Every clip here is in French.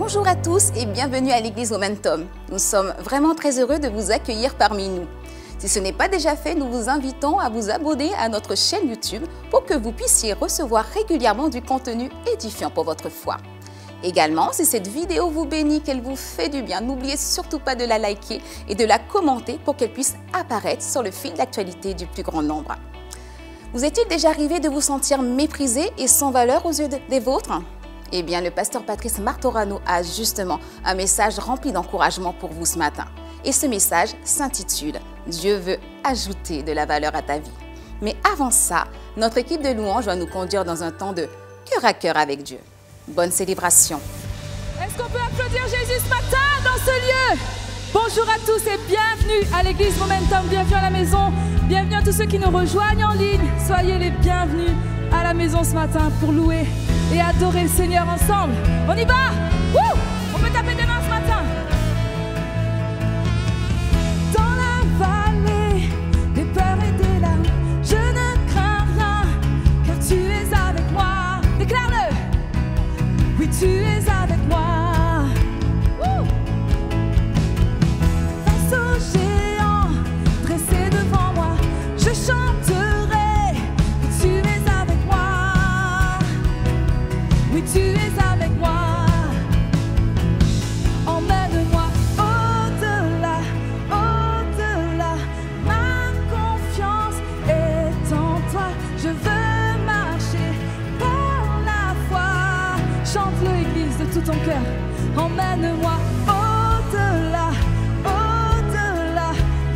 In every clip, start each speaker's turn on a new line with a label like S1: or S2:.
S1: Bonjour à tous et bienvenue à l'église Momentum. Nous sommes vraiment très heureux de vous accueillir parmi nous. Si ce n'est pas déjà fait, nous vous invitons à vous abonner à notre chaîne YouTube pour que vous puissiez recevoir régulièrement du contenu édifiant pour votre foi. Également, si cette vidéo vous bénit, qu'elle vous fait du bien, n'oubliez surtout pas de la liker et de la commenter pour qu'elle puisse apparaître sur le fil d'actualité du plus grand nombre. Vous est-il déjà arrivé de vous sentir méprisé et sans valeur aux yeux des vôtres? Eh bien, le pasteur Patrice Martorano a justement un message rempli d'encouragement pour vous ce matin. Et ce message s'intitule « Dieu veut ajouter de la valeur à ta vie ». Mais avant ça, notre équipe de louanges va nous conduire dans un temps de cœur à cœur avec Dieu. Bonne célébration.
S2: Est-ce qu'on peut applaudir Jésus ce matin dans ce lieu? Bonjour à tous et bienvenue à l'église Momentum, bienvenue à la maison, bienvenue à tous ceux qui nous rejoignent en ligne. Soyez les bienvenus à la maison ce matin pour louer et adorer le Seigneur ensemble. On y va? Wouh! On peut taper des mains ce matin. Dans la vallée des peurs et des larmes, je ne crains rien, car tu es avec moi. Déclare-le! Oui, tu es avec moi. Face aux géants dressés devant moi, je chanterai. Oui, tu es avec moi. Oui, tu es avec moi. Emmène-moi au-delà, au-delà. Ma confiance est en toi. Je veux marcher par la foi. Chante-le, Église, de tout ton cœur. Emmène-moi au-delà, au-delà.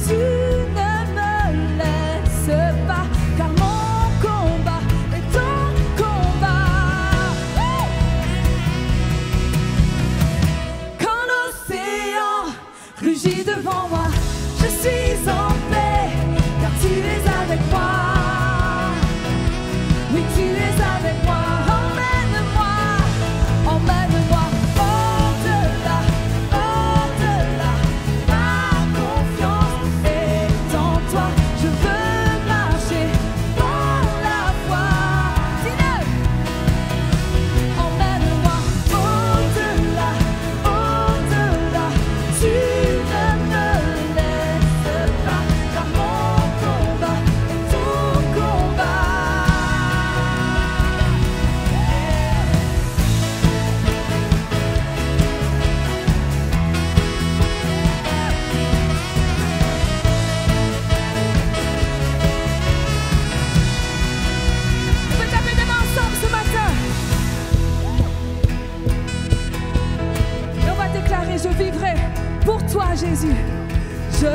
S2: Tu ne me laisses pas, car mon combat est ton combat. Quand l'océan rugit devant moi, je suis en paix, car tu es avec moi. Oui, tu es avec moi. Emmène-moi, emmène-moi au-delà, au-delà. Ma confiance est en toi. Je veux marcher par la foi. Dis-le. Emmène-moi au-delà, au-delà. Tu ne me laisses pas, car mon combat est ton combat. On peut taper des mains ensemble ce matin. Et on va déclarer, je vivrai pour toi, Jésus. Je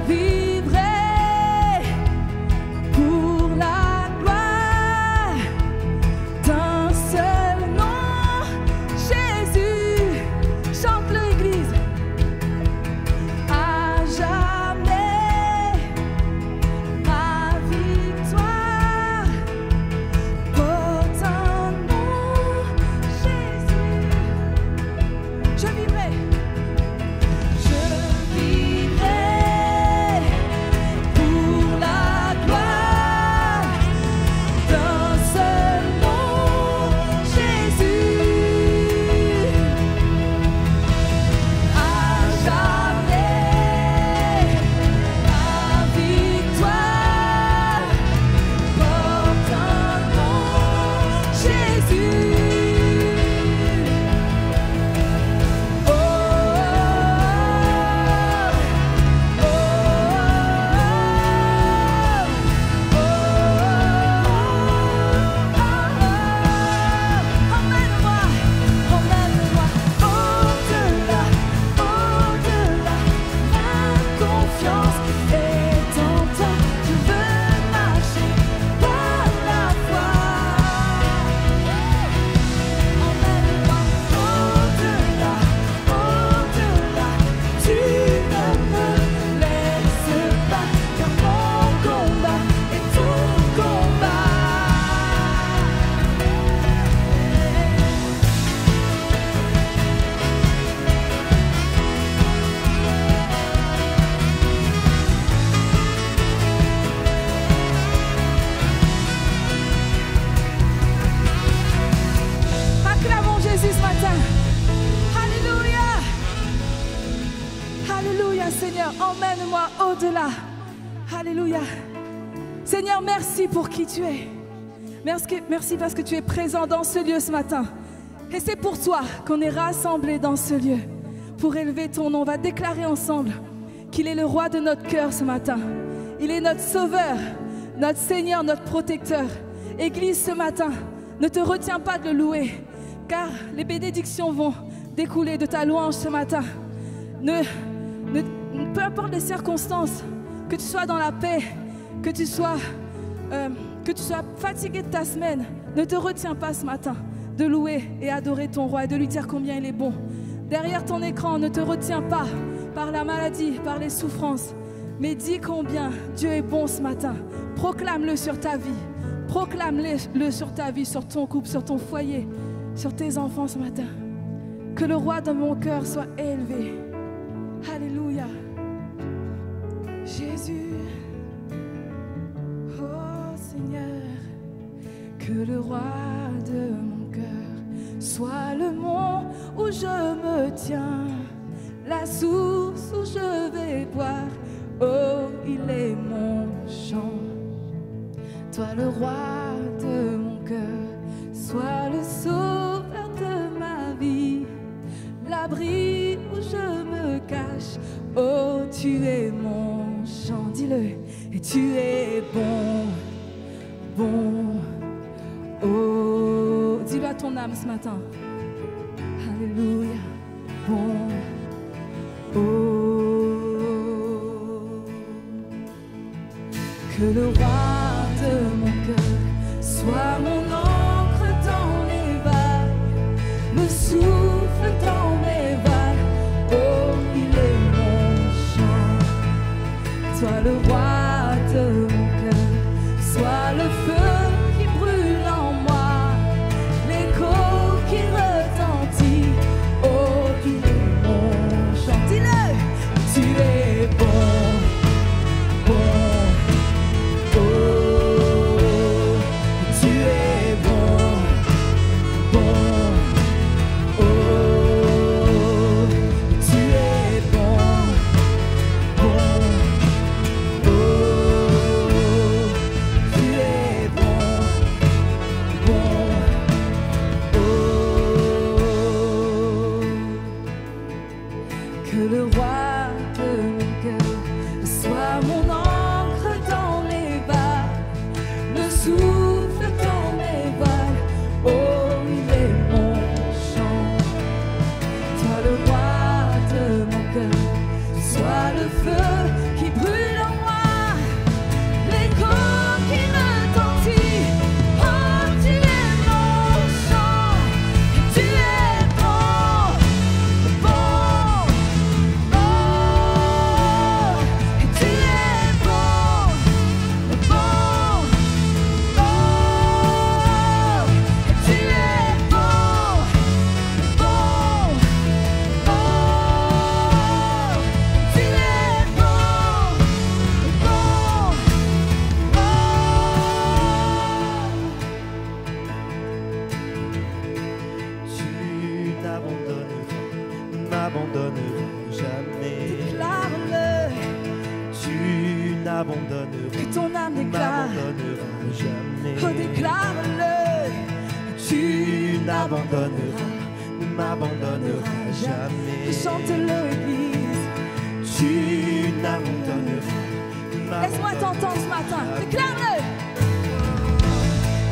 S2: vivrai pour la gloire d'un seul nom, Jésus. Chante l'Église. À jamais, ma victoire porte un nom, Jésus. Je vivrai Seigneur, emmène-moi au-delà. Alléluia. Seigneur, merci pour qui tu es. Merci parce que tu es présent dans ce lieu ce matin. Et c'est pour toi qu'on est rassemblés dans ce lieu. Pour élever ton nom, on va déclarer ensemble qu'il est le roi de notre cœur ce matin. Il est notre sauveur, notre Seigneur, notre protecteur. Église, ce matin, ne te retiens pas de le louer, car les bénédictions vont découler de ta louange ce matin. Peu importe les circonstances, que tu sois dans la paix, que tu sois fatigué de ta semaine, ne te retiens pas ce matin de louer et adorer ton roi et de lui dire combien il est bon. Derrière ton écran, ne te retiens pas par la maladie, par les souffrances, mais dis combien Dieu est bon ce matin. Proclame-le sur ta vie. Proclame-le sur ta vie, sur ton couple, sur ton foyer, sur tes enfants ce matin. Que le roi de mon cœur soit élevé. Alléluia. Jésus, oh Seigneur, que le roi de mon cœur soit le mont où je me tiens, la source où je vais boire. Oh, il est mon chant. Toi le roi de mon cœur, sois le sauveur de ma vie, l'abri où je me cache. Oh, tu es mon chant, dis-le. Et tu es bon, bon. Oh, dis-le à ton âme ce matin. Alléluia, bon. Oh, que le roi de mon cœur soit mon encre dans les vagues, me souffle dans mes vagues. Oh, il est mon chant. Toi le roi de mon cœur, sois le feu qui brûle en moi, l'écho qui retentit. Oh, il est mon chant. Dis-le, tu es bon.
S3: Que ton âme déclare,
S2: oh, déclare-le.
S3: Tu n'abandonneras, ne m'abandonneras jamais.
S2: Chante-le, Église.
S3: Tu n'abandonneras.
S2: Laisse-moi t'entendre ce matin. Déclare-le.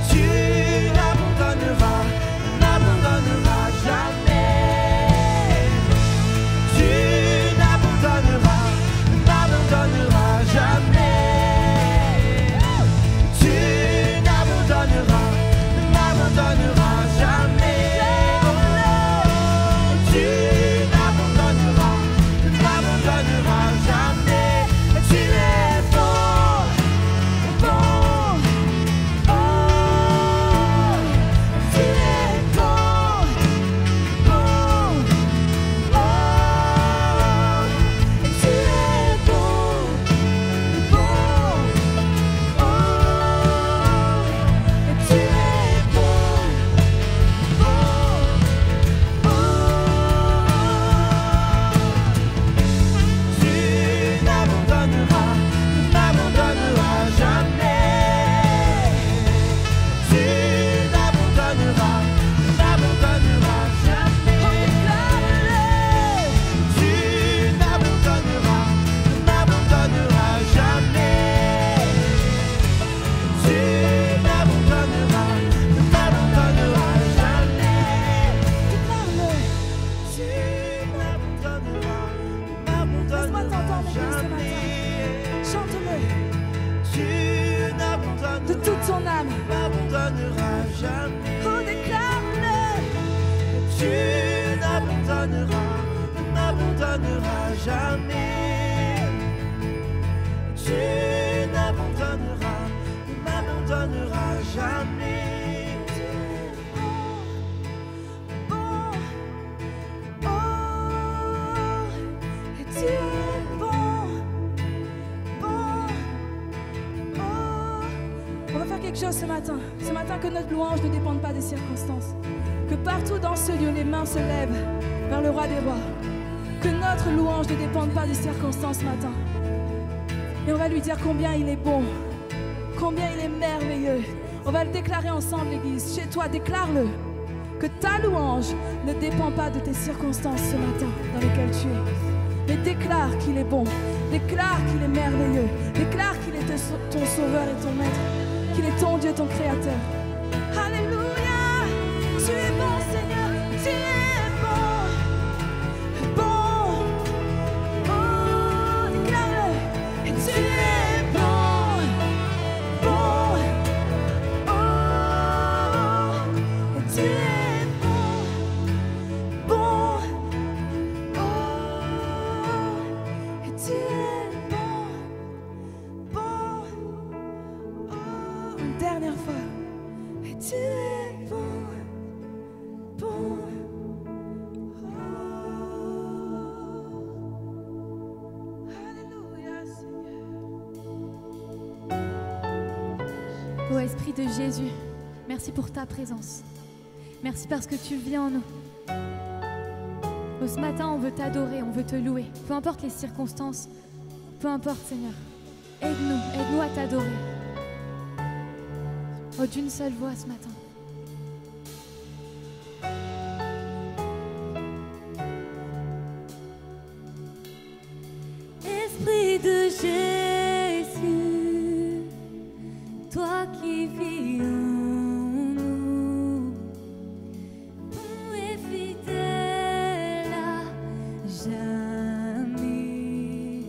S3: Tu n'abandonneras, n'abandonneras jamais. Tu n'abandonneras, n'abandonneras jamais. Tu n'abandonneras, n'abandonneras jamais. Oh, tu n'abandonneras, n'abandonneras jamais. Tu es bon, bon. Oh, jamais. Tu n'abandonneras, ne m'abandonneras jamais.
S2: Tu es bon, bon, oh, et tu es bon, bon, oh. On va faire quelque chose ce matin que notre louange ne dépende pas des circonstances, que partout dans ce lieu les mains se lèvent vers le roi des rois, que notre louange ne dépende pas des circonstances ce matin, et on va lui dire combien il est bon, combien il est merveilleux. On va le déclarer ensemble, l'église. Chez toi, déclare-le. Que ta louange ne dépend pas de tes circonstances ce matin dans lesquelles tu es. Mais déclare qu'il est bon. Déclare qu'il est merveilleux. Déclare qu'il est ton sauveur et ton maître. Qu'il est ton Dieu, ton créateur. Alléluia. Tu es bon, Seigneur. Tu es bon. Bon. Oh, déclare-le. Et tu es bon. Bon. Tu es bon, bon, oh, et tu es bon, bon, oh, une dernière fois, et tu es bon, bon, oh, alléluia, Seigneur.
S4: Ô Esprit de Jésus, merci pour ta présence. Merci parce que tu vis en nous. Ce matin, on veut t'adorer, on veut te louer. Peu importe les circonstances, peu importe, Seigneur. Aide-nous à t'adorer. Oh, d'une seule voix ce matin.
S5: Esprit de Jésus, toi qui vis en nous, bon et fidèle à jamais,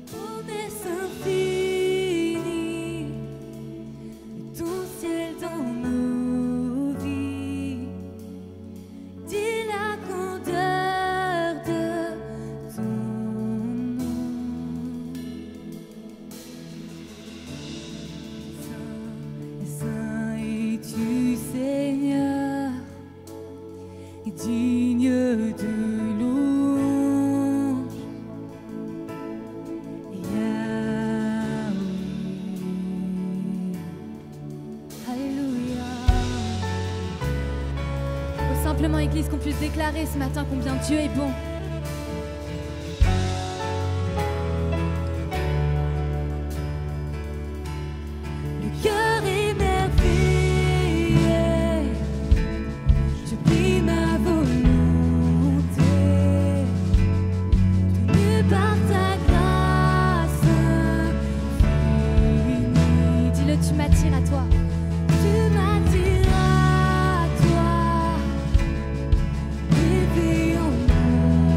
S5: promesse infinie, ton ciel dans nos vies, dis la grandeur de ton nom. Saint es-tu, Seigneur, digne de louange. Yahweh. Alléluia.
S4: Oh, simplement, Église, qu'on puisse déclarer ce matin combien Dieu est bon.
S5: Le cœur émerveillé, je prie ma volonté, tenue par ta grâce infinie.
S4: Dis-le, tu m'attires à toi.
S5: Tu m'attires à toi, éveille en moi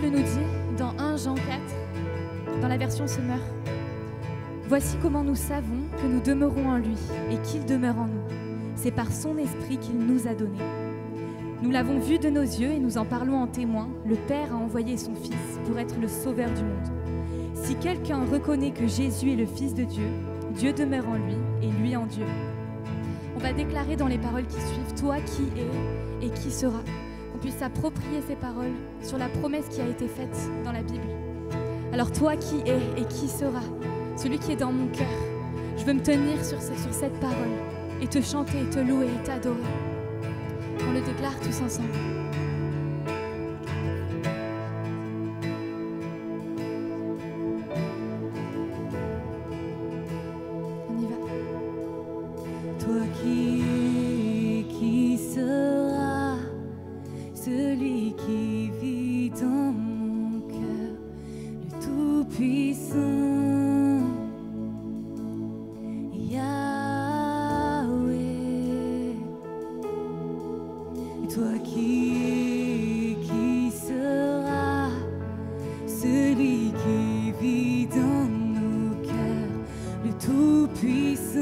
S4: Bible nous dit, dans 1 Jean 4, dans la version Semeur, « Voici comment nous savons que nous demeurons en lui et qu'il demeure en nous. C'est par son esprit qu'il nous a donné. Nous l'avons vu de nos yeux et nous en parlons en témoin. Le Père a envoyé son Fils pour être le sauveur du monde. Si quelqu'un reconnaît que Jésus est le Fils de Dieu, Dieu demeure en lui et lui en Dieu. » On va déclarer dans les paroles qui suivent, toi qui es et qui sera. Qu'on puisse s'approprier ces paroles sur la promesse qui a été faite dans la Bible. Alors toi qui es et qui sera, celui qui est dans mon cœur, je veux me tenir sur cette parole et te chanter, et te louer et t'adorer. On le déclare tous ensemble. On y va.
S5: Toi qui es, qui sera, celui qui vit dans mon cœur, le Tout-Puissant, Yahweh. Toi qui es, qui sera, celui qui vit dans nos cœurs, le Tout-Puissant,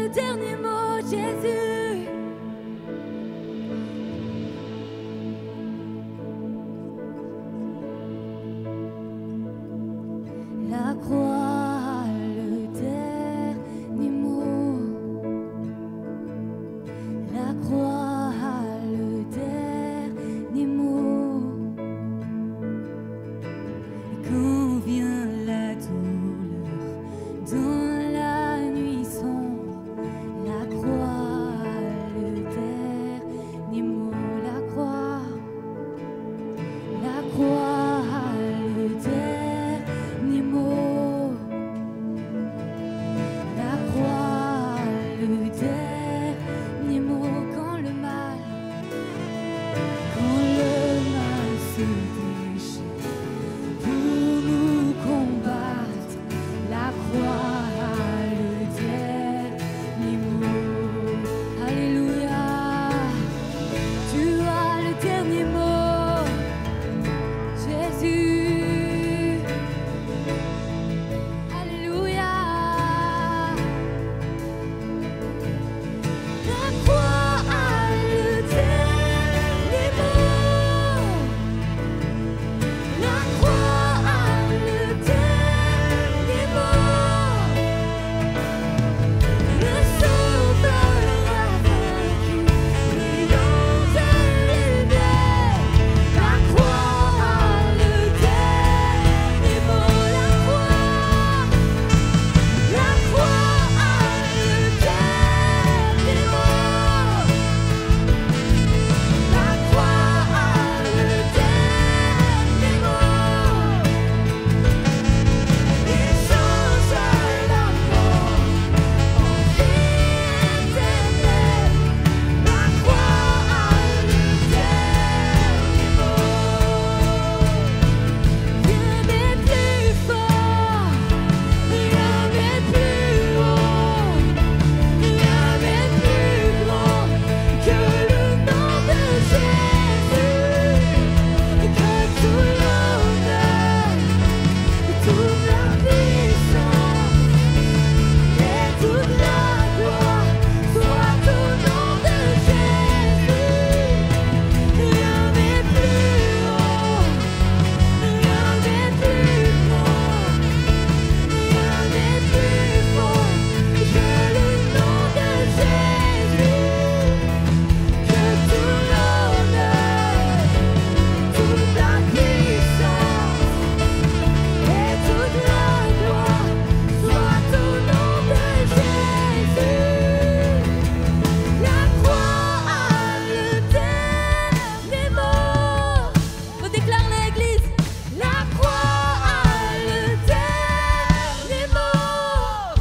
S5: le dernier mot, Jésus. La croix, le dernier mot. La croix, le dernier mot. Et quand vient la douleur dans la nuit sombre, la croix, le dernier mot. La croix, le dernier mot. La croix, le dernier mot. Quand le mal se déchire pour nous combattre, la croix, le dernier mot. Alléluia, tu as le dernier mot, Jésus. Alléluia. La croix a le dernier mot. La croix a le dernier mot. Le Sauveur a vaincu, brillant de lumière. La croix a le dernier mot. La croix a le dernier mot. La croix a le dernier mot. Il change la mort en vie éternelle. La croix a le dernier mot. Rien n'est plus fort, rien n'est plus haut, rien n'est plus grand que le nom de Jésus. Que tout l'honneur, toute la puissance et toute la gloire soit au nom de Jésus. Rien n'est plus haut, rien n'est plus grand, rien n'est plus fort que le nom de Jésus. Que tout l'honneur, toute la puissance et toute la gloire soit au nom de Jésus. La croix a le dernier mot. On déclare l'Église. La croix a le dernier mot.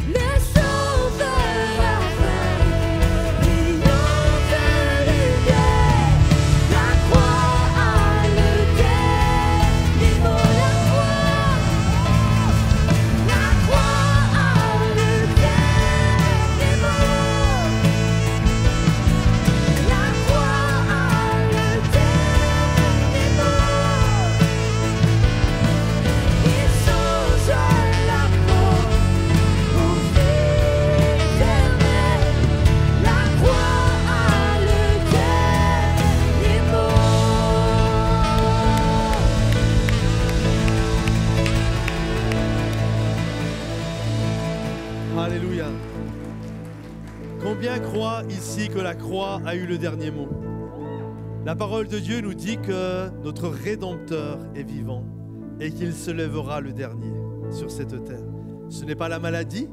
S5: Le Sauveur a vaincu, brillant de lumière. La croix a le dernier mot. La croix a le dernier mot. La croix a le dernier mot. Il change la mort en vie éternelle. La croix a le dernier mot.
S6: Alléluia. Combien croient ici que la croix a eu le dernier mot? La parole de Dieu nous dit que notre Rédempteur est vivant et qu'il se lèvera le dernier sur cette terre. Ce n'est pas la maladie,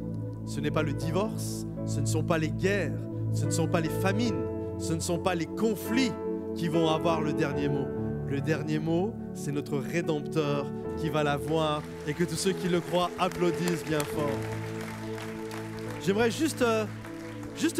S6: ce n'est pas le divorce, ce ne sont pas les guerres, ce ne sont pas les famines, ce ne sont pas les conflits qui vont avoir le dernier mot. Le dernier mot, c'est notre Rédempteur qui va l'avoir, et que tous ceux qui le croient applaudissent bien fort. J'aimerais juste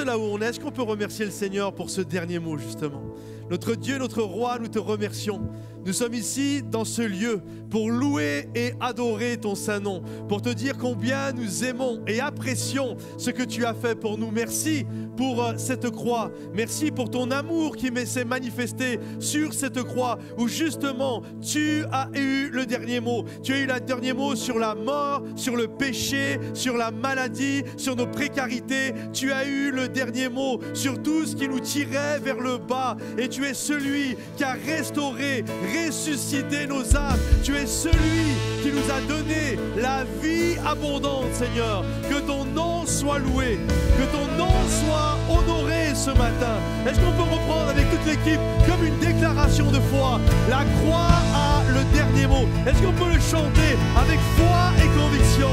S6: là où on est, est-ce qu'on peut remercier le Seigneur pour ce dernier mot justement? Notre Dieu, notre Roi, nous te remercions nous sommes ici dans ce lieu pour louer et adorer ton Saint-Nom, pour te dire combien nous aimons et apprécions ce que tu as fait pour nous. Merci pour cette croix. Merci pour ton amour qui s'est manifesté sur cette croix où justement tu as eu le dernier mot. Tu as eu le dernier mot sur la mort, sur le péché, sur la maladie, sur nos précarités. Tu as eu le dernier mot sur tout ce qui nous tirait vers le bas. Et tu es celui qui a restauré, ressuscité nos âmes. Tu es celui qui nous a donné la vie abondante, Seigneur. Que ton nom soit loué, que ton nom soit honoré ce matin. Est-ce qu'on peut reprendre avec toute l'équipe comme une déclaration de foi? La croix a le dernier mot. Est-ce qu'on peut le chanter avec foi et conviction?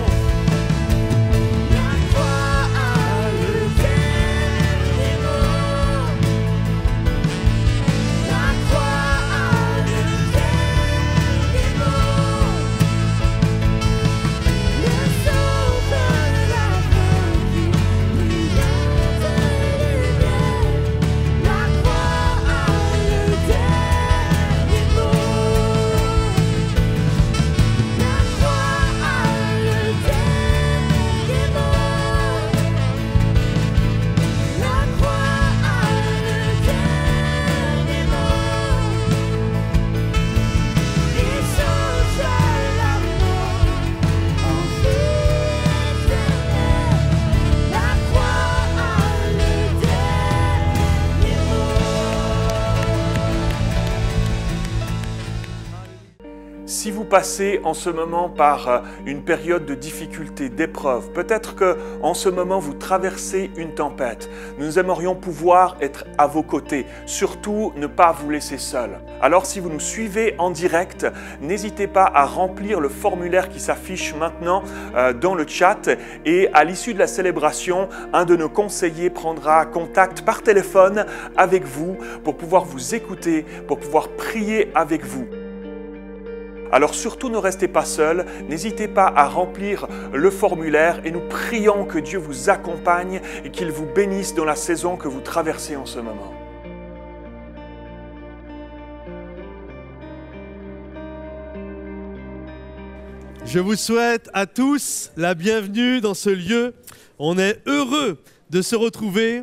S7: Si vous passez en ce moment par une période de difficulté, d'épreuve, peut-être qu'en ce moment vous traversez une tempête, nous aimerions pouvoir être à vos côtés, surtout ne pas vous laisser seul. Alors si vous nous suivez en direct, n'hésitez pas à remplir le formulaire qui s'affiche maintenant dans le chat et à l'issue de la célébration, un de nos conseillers prendra contact par téléphone avec vous pour pouvoir vous écouter, pour pouvoir prier avec vous. Alors surtout ne restez pas seuls, n'hésitez pas à remplir le formulaire et nous prions que Dieu vous accompagne et qu'il vous bénisse dans la saison que vous traversez en ce moment.
S6: Je vous souhaite à tous la bienvenue dans ce lieu. On est heureux de se retrouver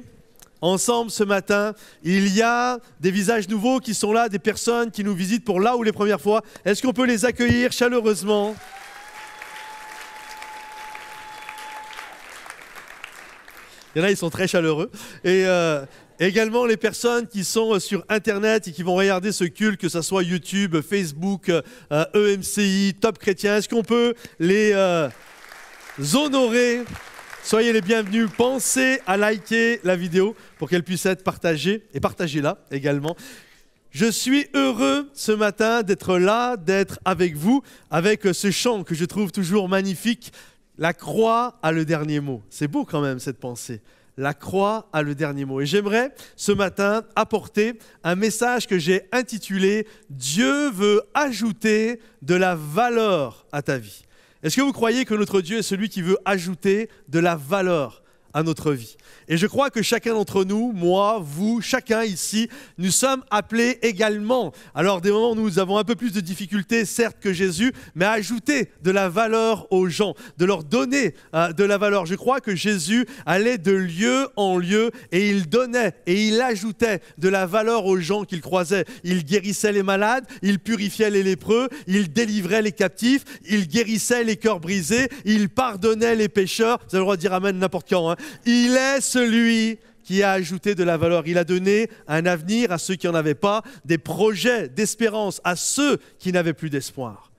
S6: ensemble ce matin. Il y a des visages nouveaux qui sont là, des personnes qui nous visitent pour là ou les premières fois. Est-ce qu'on peut les accueillir chaleureusement? Il y en a, ils sont très chaleureux. Et également les personnes qui sont sur Internet et qui vont regarder ce culte, que ce soit YouTube, Facebook, EMCI, Top Chrétien. Est-ce qu'on peut les honorer? Soyez les bienvenus. Pensez à liker la vidéo pour qu'elle puisse être partagée et partagez-la également. Je suis heureux ce matin d'être là, d'être avec vous, avec ce chant que je trouve toujours magnifique. La croix a le dernier mot. C'est beau quand même cette pensée. La croix a le dernier mot. Et j'aimerais ce matin apporter un message que j'ai intitulé « Dieu veut ajouter de la valeur à ta vie ». Est-ce que vous croyez que notre Dieu est celui qui veut ajouter de la valeur à notre vie? Et je crois que chacun d'entre nous, moi, vous, chacun ici, nous sommes appelés également. Alors des moments où nous avons un peu plus de difficultés, certes, que Jésus, mais à ajouter de la valeur aux gens, de leur donner de la valeur. Je crois que Jésus allait de lieu en lieu et il donnait et il ajoutait de la valeur aux gens qu'il croisait. Il guérissait les malades, il purifiait les lépreux, il délivrait les captifs, il guérissait les cœurs brisés, il pardonnait les pécheurs. Vous avez le droit de dire amen n'importe quand, hein. Il est celui qui a ajouté de la valeur. Il a donné un avenir à ceux qui n'en avaient pas, des projets d'espérance à ceux qui n'avaient plus d'espoir.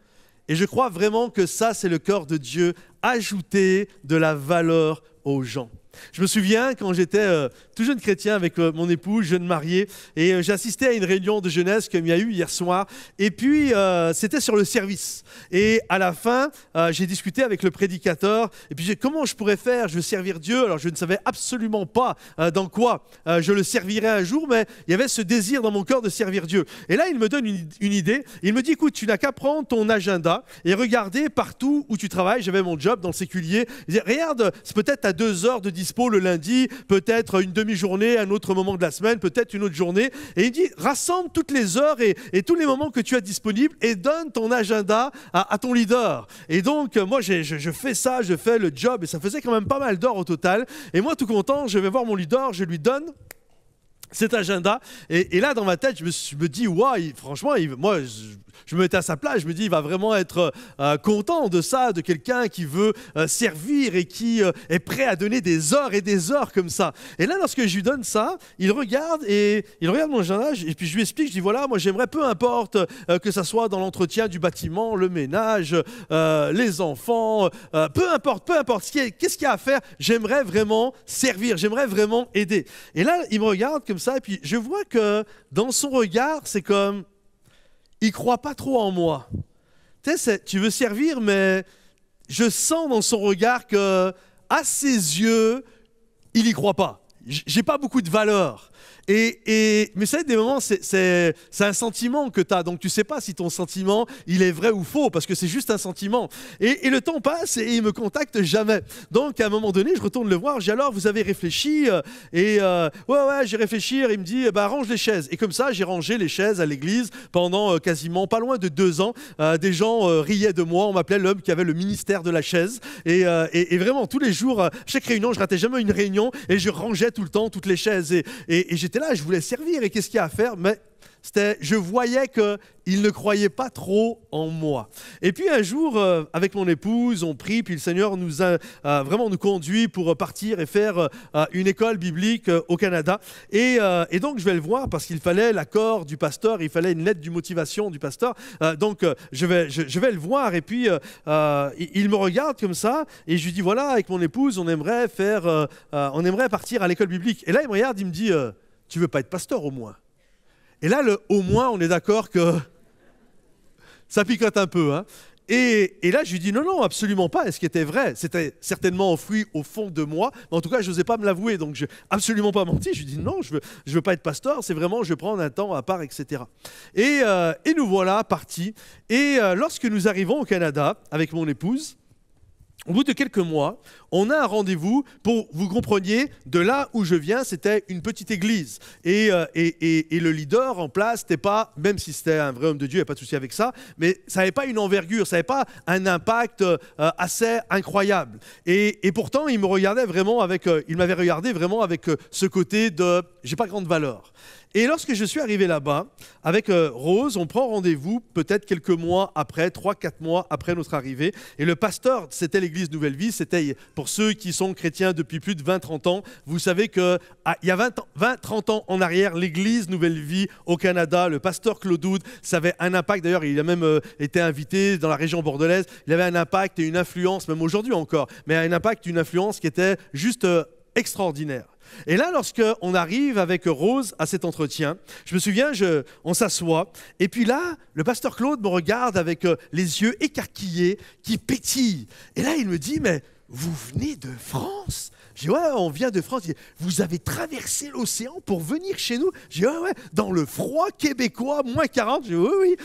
S6: Et je crois vraiment que ça, c'est le cœur de Dieu, ajouter de la valeur aux gens. Je me souviens quand j'étais tout jeune chrétien avec mon épouse, jeune marié, et j'assistais à une réunion de jeunesse comme il y a eu hier soir. Et puis, c'était sur le service. Et à la fin, j'ai discuté avec le prédicateur. Et puis, comment je pourrais faire? Je veux servir Dieu. Alors, je ne savais absolument pas dans quoi je le servirais un jour, mais il y avait ce désir dans mon cœur de servir Dieu. Et là, il me donne une idée. Il me dit, écoute, tu n'as qu'à prendre ton agenda et regarder partout où tu travailles. J'avais mon job dans le séculier. Il dit, regarde, c'est peut-être à 2 heures de dispo le lundi, peut-être une demi-journée, un autre moment de la semaine, peut-être une autre journée. Et il me dit, rassemble toutes les heures et tous les moments que tu as disponibles et donne ton agenda à ton leader. Et donc, moi, je fais ça, je fais le job et ça faisait quand même pas mal d'heures au total. Et moi, tout content, je vais voir mon leader, je lui donne cet agenda. Et là, dans ma tête, je me dis, waouh, franchement, moi, je me mettais à sa place, je me dis, il va vraiment être content de ça, de quelqu'un qui veut servir et qui est prêt à donner des heures et des heures comme ça. Et là, lorsque je lui donne ça, il regarde mon agenda, et puis je lui explique, je dis, voilà, moi j'aimerais peu importe que ça soit dans l'entretien du bâtiment, le ménage, les enfants, peu importe, qu'est-ce qu'il y a à faire, j'aimerais vraiment servir, j'aimerais vraiment aider. Et là, il me regarde comme ça, et puis je vois que dans son regard, c'est comme... il ne croit pas trop en moi. Tu veux servir, mais je sens dans son regard que, à ses yeux, il n'y croit pas. J'ai pas beaucoup de valeur. Mais ça, des moments, c'est un sentiment que tu as. Donc, tu ne sais pas si ton sentiment, il est vrai ou faux, parce que c'est juste un sentiment. Et le temps passe et il ne me contacte jamais. Donc, à un moment donné, je retourne le voir. Je dis, alors, vous avez réfléchi ouais, j'ai réfléchi. Il me dit, range les chaises. Et comme ça, j'ai rangé les chaises à l'église pendant quasiment pas loin de 2 ans. Des gens riaient de moi. On m'appelait l'homme qui avait le ministère de la chaise. Et vraiment, tous les jours, chaque réunion, je ratais jamais une réunion et je rangeais tout le temps toutes les chaises. Et j'étais là, je voulais servir et qu'est-ce qu'il y a à faire? Mais je voyais qu'il ne croyait pas trop en moi. Et puis un jour, avec mon épouse, on prie, puis le Seigneur nous a vraiment nous conduit pour partir et faire une école biblique au Canada. Et donc je vais le voir parce qu'il fallait l'accord du pasteur, il fallait une lettre de motivation du pasteur. Donc je vais le voir et puis il me regarde comme ça et je lui dis voilà, avec mon épouse, on aimerait partir à l'école biblique. Et là il me regarde, il me dit tu veux pas être pasteur au moins? Et là, au moins, on est d'accord que ça picote un peu. Hein. Et là, je lui dis non, absolument pas. Et ce qui était vrai, c'était certainement enfoui au fond de moi. Mais en tout cas, je n'osais pas me l'avouer. Donc, je n'ai absolument pas menti. Je lui dis non, je veux pas être pasteur. C'est vraiment, je vais prendre un temps à part, etc. Et nous voilà partis. Et lorsque nous arrivons au Canada avec mon épouse, au bout de quelques mois, on a un rendez-vous pour, vous compreniez, de là où je viens, c'était une petite église. Et le leader en place, c'était pas, même si c'était un vrai homme de Dieu, il n'y a pas de souci avec ça, mais ça n'avait pas une envergure, ça n'avait pas un impact assez incroyable. Et pourtant, il m'avait regardé vraiment avec ce côté de « j'ai pas grande valeur ». Et lorsque je suis arrivé là-bas, avec Rose, on prend rendez-vous peut-être quelques mois après, 3-4 mois après notre arrivée. Et le pasteur, c'était l'église Nouvelle Vie, c'était pour ceux qui sont chrétiens depuis plus de 20-30 ans. Vous savez qu'il y a 20-30 ans en arrière, l'église Nouvelle Vie au Canada, le pasteur Claude Houd, ça avait un impact. D'ailleurs, il a même été invité dans la région bordelaise. Il avait un impact et une influence, même aujourd'hui encore, mais un impact, une influence qui était juste extraordinaire. Et là, lorsqu'on arrive avec Rose à cet entretien, je me souviens, on s'assoit, et puis là, le pasteur Claude me regarde avec les yeux écarquillés, qui pétillent. Et là, il me dit, mais vous venez de France ? Je dis, ouais, on vient de France. Il dit, vous avez traversé l'océan pour venir chez nous? Je dis, ouais, dans le froid québécois, moins 40. Je dis, oui.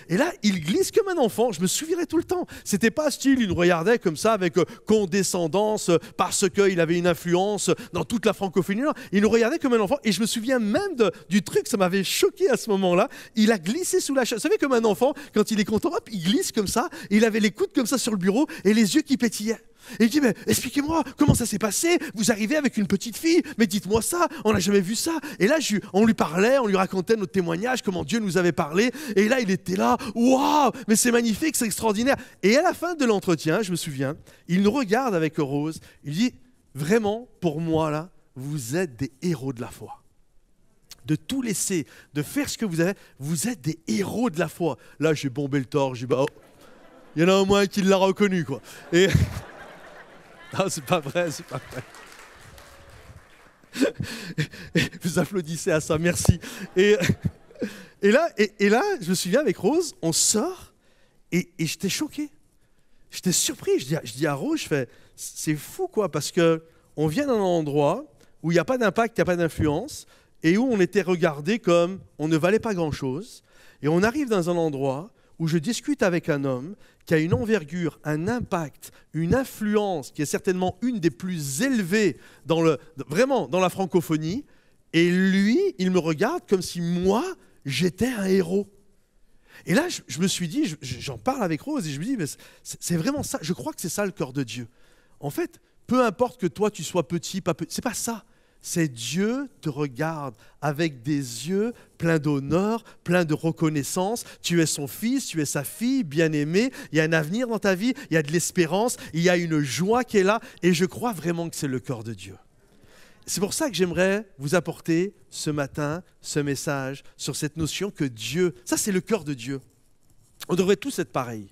S6: Et là, il glisse comme un enfant. Je me souviendrai tout le temps. C'était pas style, il nous regardait comme ça avec condescendance parce qu'il avait une influence dans toute la francophonie. Non, il nous regardait comme un enfant. Et je me souviens même du truc, ça m'avait choqué à ce moment-là. Il a glissé sous la chaise. Vous savez, comme un enfant, quand il est content, hop, il glisse comme ça. Il avait les coudes comme ça sur le bureau et les yeux qui pétillaient. Et il dit, mais expliquez-moi, comment ça s'est passé? Vous arrivez avec une petite fille, mais dites-moi ça, on n'a jamais vu ça. Et là, on lui parlait, on lui racontait notre témoignage, comment Dieu nous avait parlé. Et là, il était là, waouh, mais c'est magnifique, c'est extraordinaire. Et à la fin de l'entretien, je me souviens, il nous regarde avec Rose, il dit, vraiment, pour moi, là, vous êtes des héros de la foi. De tout laisser, de faire ce que vous êtes des héros de la foi. Là, j'ai bombé le torse, j'ai dit, oh, il y en a au moins qui l'a reconnu, quoi. Et... non, c'est pas vrai. Vous applaudissez à ça, merci. Et là, je me souviens avec Rose, on sort et j'étais choqué. J'étais surpris. Je dis à Rose, c'est fou quoi, parce qu'on vient d'un endroit où il n'y a pas d'impact, il n'y a pas d'influence, et où on était regardé comme on ne valait pas grand-chose. Et on arrive dans un endroit où je discute avec un homme qui a une envergure, un impact, une influence qui est certainement une des plus élevées vraiment dans la francophonie. Et lui, il me regarde comme si moi, j'étais un héros. Et là, je me suis dit, j'en parle avec Rose et je me dis, mais c'est vraiment ça. Je crois que c'est ça le cœur de Dieu. En fait, peu importe que toi, tu sois petit, pas petit, c'est pas ça. C'est Dieu te regarde avec des yeux pleins d'honneur, pleins de reconnaissance. Tu es son fils, tu es sa fille, bien-aimée. Il y a un avenir dans ta vie, il y a de l'espérance, il y a une joie qui est là. Et je crois vraiment que c'est le cœur de Dieu. C'est pour ça que j'aimerais vous apporter ce matin ce message sur cette notion que Dieu, ça c'est le cœur de Dieu. On devrait tous être pareils.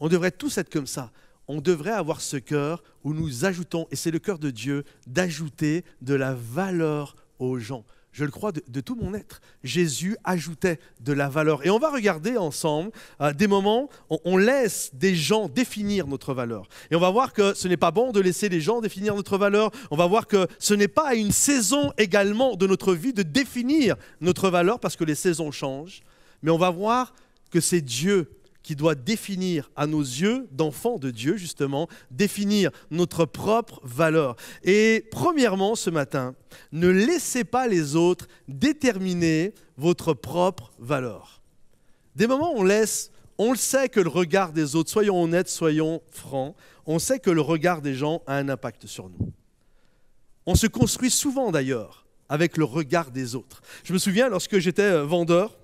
S6: On devrait tous être comme ça. On devrait avoir ce cœur où nous ajoutons, et c'est le cœur de Dieu, d'ajouter de la valeur aux gens. Je le crois de tout mon être. Jésus ajoutait de la valeur. Et on va regarder ensemble des moments où on laisse des gens définir notre valeur. Et on va voir que ce n'est pas bon de laisser les gens définir notre valeur. On va voir que ce n'est pas à une saison également de notre vie de définir notre valeur parce que les saisons changent. Mais on va voir que c'est Dieu qui doit définir à nos yeux, d'enfants de Dieu justement, définir notre propre valeur. Et premièrement, ce matin, ne laissez pas les autres déterminer votre propre valeur. Des moments où on le sait que le regard des autres, soyons honnêtes, soyons francs, on sait que le regard des gens a un impact sur nous. On se construit souvent d'ailleurs avec le regard des autres. Je me souviens lorsque j'étais vendeur,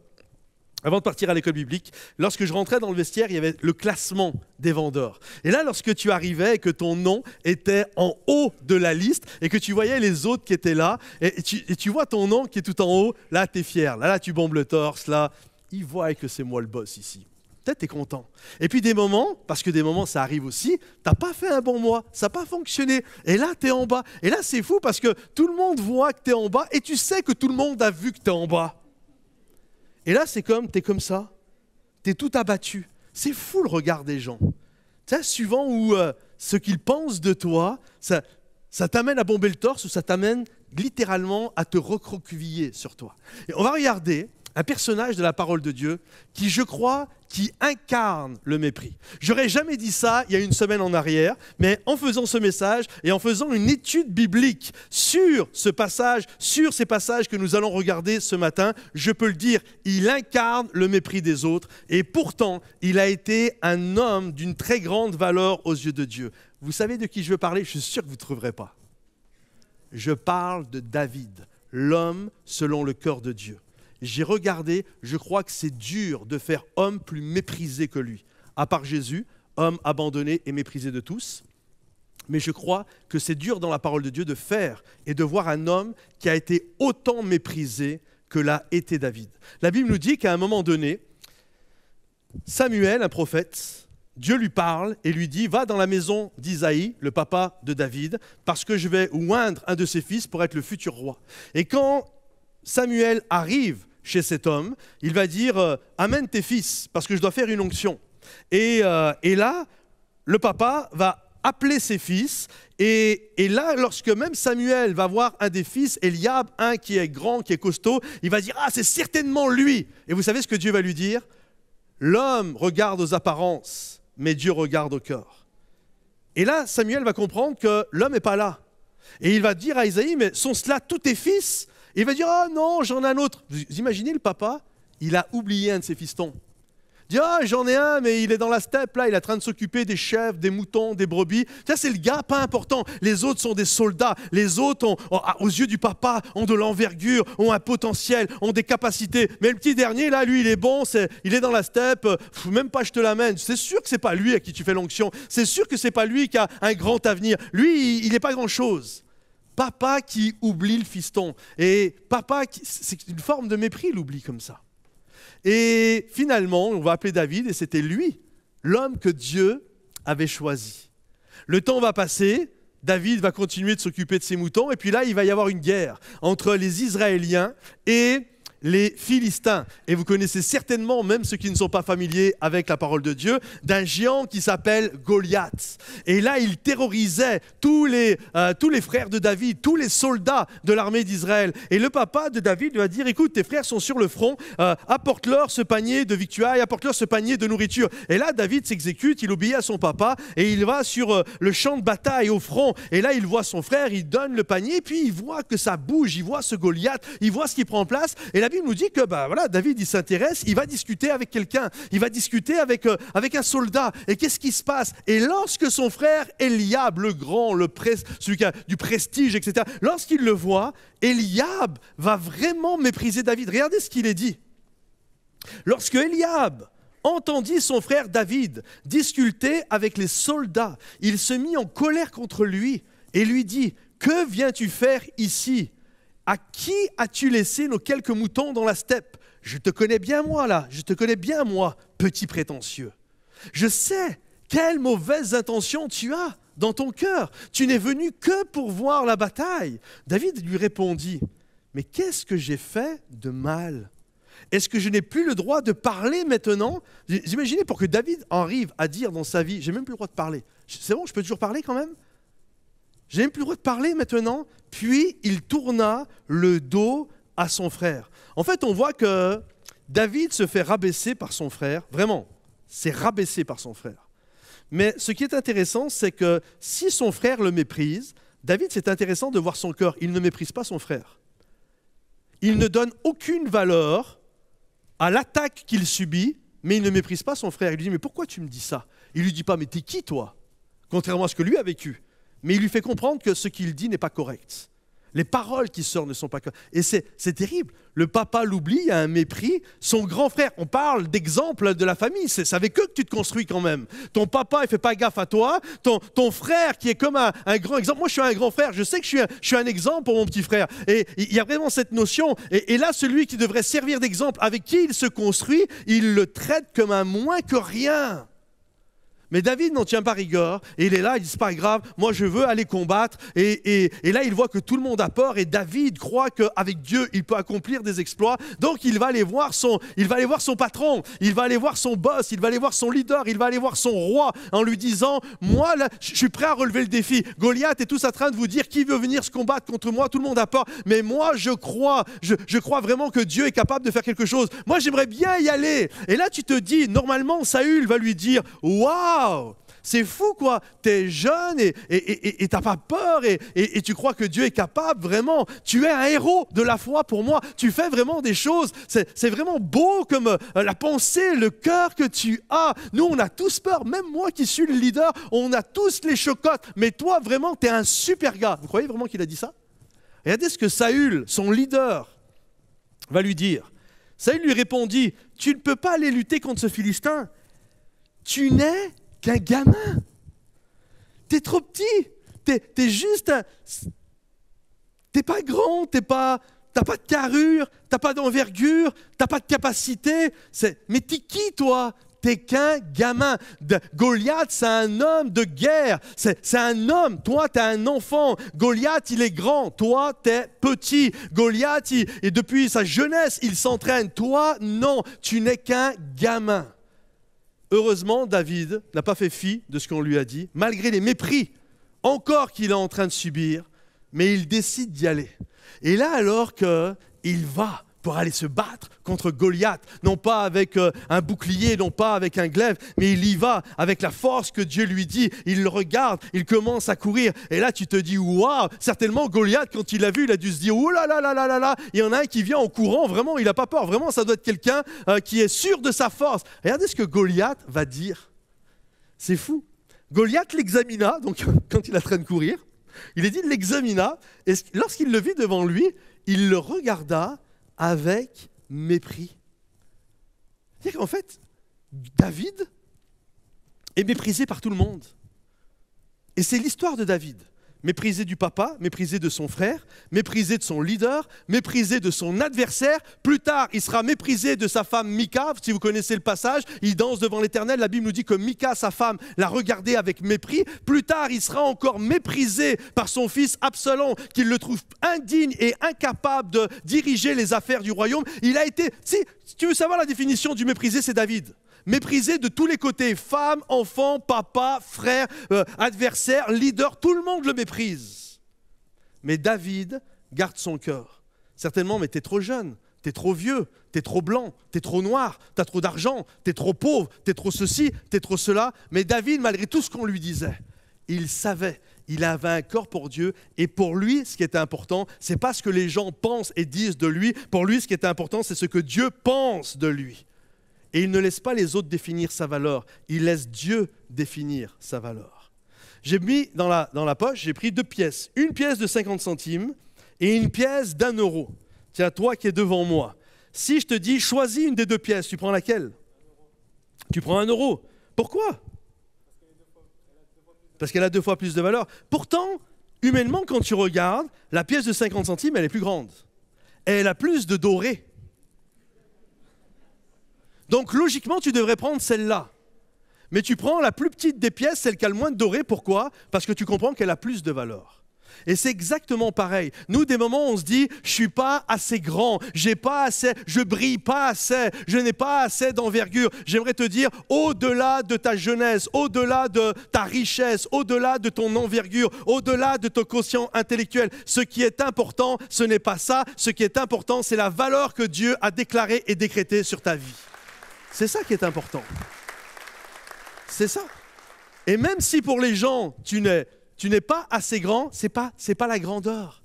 S6: avant de partir à l'école biblique, lorsque je rentrais dans le vestiaire, il y avait le classement des vendeurs. Et là, lorsque tu arrivais et que ton nom était en haut de la liste et que tu voyais les autres qui étaient là, et tu vois ton nom qui est tout en haut, là, tu es fier. Là, tu bombes le torse, là, ils voient que c'est moi le boss ici. Peut-être tu es content. Et puis des moments, parce que des moments ça arrive aussi, tu n'as pas fait un bon mois, ça n'a pas fonctionné. Et là, tu es en bas. Et là, c'est fou parce que tout le monde voit que tu es en bas et tu sais que tout le monde a vu que tu es en bas. Et là, c'est comme, tu es comme ça, tu es tout abattu. C'est fou le regard des gens. Tu sais, suivant où ce qu'ils pensent de toi, ça t'amène à bomber le torse ou ça t'amène littéralement à te recroqueviller sur toi. Et on va regarder un personnage de la parole de Dieu qui, je crois, qui incarne le mépris. J'aurais jamais dit ça il y a une semaine en arrière, mais en faisant ce message et en faisant une étude biblique sur ce passage, sur ces passages que nous allons regarder ce matin, je peux le dire, il incarne le mépris des autres et pourtant, il a été un homme d'une très grande valeur aux yeux de Dieu. Vous savez de qui je veux parler? Je suis sûr que vous ne trouverez pas. Je parle de David, l'homme selon le cœur de Dieu. J'ai regardé, je crois que c'est dur de faire homme plus méprisé que lui. À part Jésus, homme abandonné et méprisé de tous. Mais je crois que c'est dur dans la parole de Dieu de faire et de voir un homme qui a été autant méprisé que l'a été David. La Bible nous dit qu'à un moment donné, Samuel, un prophète, Dieu lui parle et lui dit « Va dans la maison d'Isaïe, le papa de David, parce que je vais oindre un de ses fils pour être le futur roi. » Et quand Samuel arrive chez cet homme, il va dire « Amène tes fils, parce que je dois faire une onction. » Et là, le papa va appeler ses fils, et là, lorsque même Samuel va voir un des fils, Eliab, un qui est grand, qui est costaud, il va dire « Ah, c'est certainement lui !» Et vous savez ce que Dieu va lui dire? L'homme regarde aux apparences, mais Dieu regarde au cœur. Et là, Samuel va comprendre que l'homme n'est pas là. Et il va dire à Isaïe « Mais sont cela tous tes fils ?» Et il va dire « Oh non, j'en ai un autre. » Vous imaginez le papa? Il a oublié un de ses fistons. Il dit « Ah, j'en ai un, mais il est dans la steppe, là, il est en train de s'occuper des chèvres, des moutons, des brebis. » Ça, c'est le gars pas important. Les autres sont des soldats. Les autres, aux yeux du papa, ont de l'envergure, ont un potentiel, ont des capacités. Mais le petit dernier, là, lui, il est bon, il est dans la steppe. Même pas je te l'amène. C'est sûr que c'est pas lui à qui tu fais l'onction. C'est sûr que c'est pas lui qui a un grand avenir. Lui, il n'est pas grand-chose. Papa qui oublie le fiston. Et papa, c'est une forme de mépris, l'oubli comme ça. Et finalement, on va appeler David, et c'était lui, l'homme que Dieu avait choisi. Le temps va passer, David va continuer de s'occuper de ses moutons, et puis là, il va y avoir une guerre entre les Israéliens et les Philistins. Et vous connaissez certainement, même ceux qui ne sont pas familiers avec la parole de Dieu, d'un géant qui s'appelle Goliath. Et là, il terrorisait tous les frères de David, tous les soldats de l'armée d'Israël. Et le papa de David lui a dit, écoute, tes frères sont sur le front, apporte-leur ce panier de victuailles, apporte-leur ce panier de nourriture. Et là, David s'exécute, il obéit à son papa et il va sur le champ de bataille au front. Et là, il voit son frère, il donne le panier, puis il voit que ça bouge, il voit ce Goliath, il voit ce qui prend place. Et la Bible nous dit que voilà, David, il s'intéresse, il va discuter avec quelqu'un, il va discuter avec un soldat. Et qu'est-ce qui se passe? Et lorsque son frère Eliab, le grand, celui qui a du prestige, etc., lorsqu'il le voit, Eliab va vraiment mépriser David. Regardez ce qu'il est dit. Lorsque Eliab entendit son frère David discuter avec les soldats, il se mit en colère contre lui et lui dit, « Que viens-tu faire ici? À qui as-tu laissé nos quelques moutons dans la steppe? Je te connais bien moi là, je te connais bien moi, petit prétentieux. Je sais quelles mauvaises intentions tu as dans ton cœur. Tu n'es venu que pour voir la bataille. » David lui répondit, « Mais qu'est-ce que j'ai fait de mal ? Est-ce que je n'ai plus le droit de parler maintenant ?» Vous imaginez, pour que David arrive à dire dans sa vie, « J'ai même plus le droit de parler. C'est bon, je peux toujours parler quand même ? J'ai même plus le droit de parler maintenant. » Puis il tourna le dos à son frère. En fait, on voit que David se fait rabaisser par son frère. Vraiment, c'est rabaissé par son frère. Mais ce qui est intéressant, c'est que si son frère le méprise, David, c'est intéressant de voir son cœur. Il ne méprise pas son frère. Il ne donne aucune valeur à l'attaque qu'il subit, mais il ne méprise pas son frère. Il lui dit, mais pourquoi tu me dis ça? Il ne lui dit pas, mais t'es qui toi? Contrairement à ce que lui a vécu. Mais il lui fait comprendre que ce qu'il dit n'est pas correct. Les paroles qui sortent ne sont pas correctes. Et c'est terrible. Le papa l'oublie, il y a un mépris. Son grand frère, on parle d'exemple de la famille. C'est avec eux que tu te construis quand même. Ton papa, il ne fait pas gaffe à toi. Ton frère qui est comme un grand exemple. Moi, je suis un grand frère. Je sais que je suis un exemple pour mon petit frère. Et il y a vraiment cette notion. Et là, celui qui devrait servir d'exemple, avec qui il se construit, il le traite comme un moins que rien. Mais David n'en tient pas rigueur, et il est là, il dit, c'est pas grave, moi je veux aller combattre, et là il voit que tout le monde a peur, et David croit qu'avec Dieu il peut accomplir des exploits, donc il va aller voir son patron, il va aller voir son boss, il va aller voir son leader, il va aller voir son roi, en lui disant, moi là, je suis prêt à relever le défi, Goliath est tous en train de vous dire qui veut venir se combattre contre moi, tout le monde a peur, mais moi je crois vraiment que Dieu est capable de faire quelque chose, moi j'aimerais bien y aller, et là tu te dis, normalement Saül va lui dire, waouh, c'est fou quoi, t'es jeune et t'as pas peur et tu crois que Dieu est capable, vraiment, tu es un héros de la foi pour moi, tu fais vraiment des choses, c'est vraiment beau comme la pensée, le cœur que tu as. Nous on a tous peur, même moi qui suis le leader, on a tous les chocottes, mais toi vraiment t'es un super gars. Vous croyez vraiment qu'il a dit ça? Regardez ce que Saül, son leader, va lui dire. Saül lui répondit, tu ne peux pas aller lutter contre ce Philistin, tu n'es qu'un gamin. T'es trop petit. T'es juste un... T'es pas grand, t'as pas de carrure, t'as pas d'envergure, t'as pas de capacité. Mais t'es qui, toi? T'es qu'un gamin. Goliath, c'est un homme de guerre. C'est un homme. Toi, t'es un enfant. Goliath, il est grand. Toi, t'es petit. Goliath, et depuis sa jeunesse, il s'entraîne. Toi, non. Tu n'es qu'un gamin. Heureusement, David n'a pas fait fi de ce qu'on lui a dit, malgré les mépris encore qu'il est en train de subir, mais il décide d'y aller. Et là, alors qu'il va pour aller se battre contre Goliath, non pas avec un bouclier, non pas avec un glaive, mais il y va avec la force que Dieu lui dit. Il le regarde, il commence à courir. Et là, tu te dis, waouh, certainement Goliath, quand il l'a vu, il a dû se dire, oh là là là là là là, il y en a un qui vient en courant, vraiment, il n'a pas peur. Vraiment, ça doit être quelqu'un qui est sûr de sa force. Regardez ce que Goliath va dire. C'est fou. Goliath l'examina, donc quand il est en train de courir, il est dit, l'examina, et lorsqu'il le vit devant lui, il le regarda avec mépris. C'est-à-dire qu'en fait, David est méprisé par tout le monde. Et c'est l'histoire de David. Méprisé du papa, méprisé de son frère, méprisé de son leader, méprisé de son adversaire. Plus tard, il sera méprisé de sa femme Mika. Si vous connaissez le passage, il danse devant l'Éternel. La Bible nous dit que Mika, sa femme, l'a regardé avec mépris. Plus tard, il sera encore méprisé par son fils Absalom, qu'il le trouve indigne et incapable de diriger les affaires du royaume. Il a été, si tu veux savoir la définition du méprisé, c'est David. Méprisé de tous les côtés, femme, enfant, papa, frère, adversaire, leader, tout le monde le méprise. Mais David garde son cœur. Certainement, mais t'es trop jeune, t'es trop vieux, t'es trop blanc, t'es trop noir, t'as trop d'argent, t'es trop pauvre, t'es trop ceci, t'es trop cela. Mais David, malgré tout ce qu'on lui disait, il savait, il avait un corps pour Dieu. Et pour lui, ce qui était important, c'est pas ce que les gens pensent et disent de lui. Pour lui, ce qui était important, c'est ce que Dieu pense de lui. Et il ne laisse pas les autres définir sa valeur. Il laisse Dieu définir sa valeur. J'ai mis dans la poche, j'ai pris 2 pièces. Une pièce de 50 centimes et une pièce d'1 euro. Tiens, toi qui es devant moi. Si je te dis, choisis une des 2 pièces, tu prends laquelle? Tu prends 1 euro. Pourquoi? Parce qu'elle a 2 fois plus de valeur. Pourtant, humainement, quand tu regardes, la pièce de 50 centimes, elle est plus grande. Elle a plus de doré. Donc, logiquement, tu devrais prendre celle-là. Mais tu prends la plus petite des pièces, celle qui a le moins de doré. Pourquoi? Parce que tu comprends qu'elle a plus de valeur. Et c'est exactement pareil. Nous, des moments, on se dit, je ne suis pas assez grand, j'ai pas assez, je brille pas assez, je n'ai pas assez d'envergure. J'aimerais te dire, au-delà de ta jeunesse, au-delà de ta richesse, au-delà de ton envergure, au-delà de ton quotient intellectuel, ce qui est important, ce n'est pas ça. Ce qui est important, c'est la valeur que Dieu a déclarée et décrétée sur ta vie. C'est ça qui est important. C'est ça. Et même si pour les gens, tu n'es pas assez grand, c'est pas la grandeur.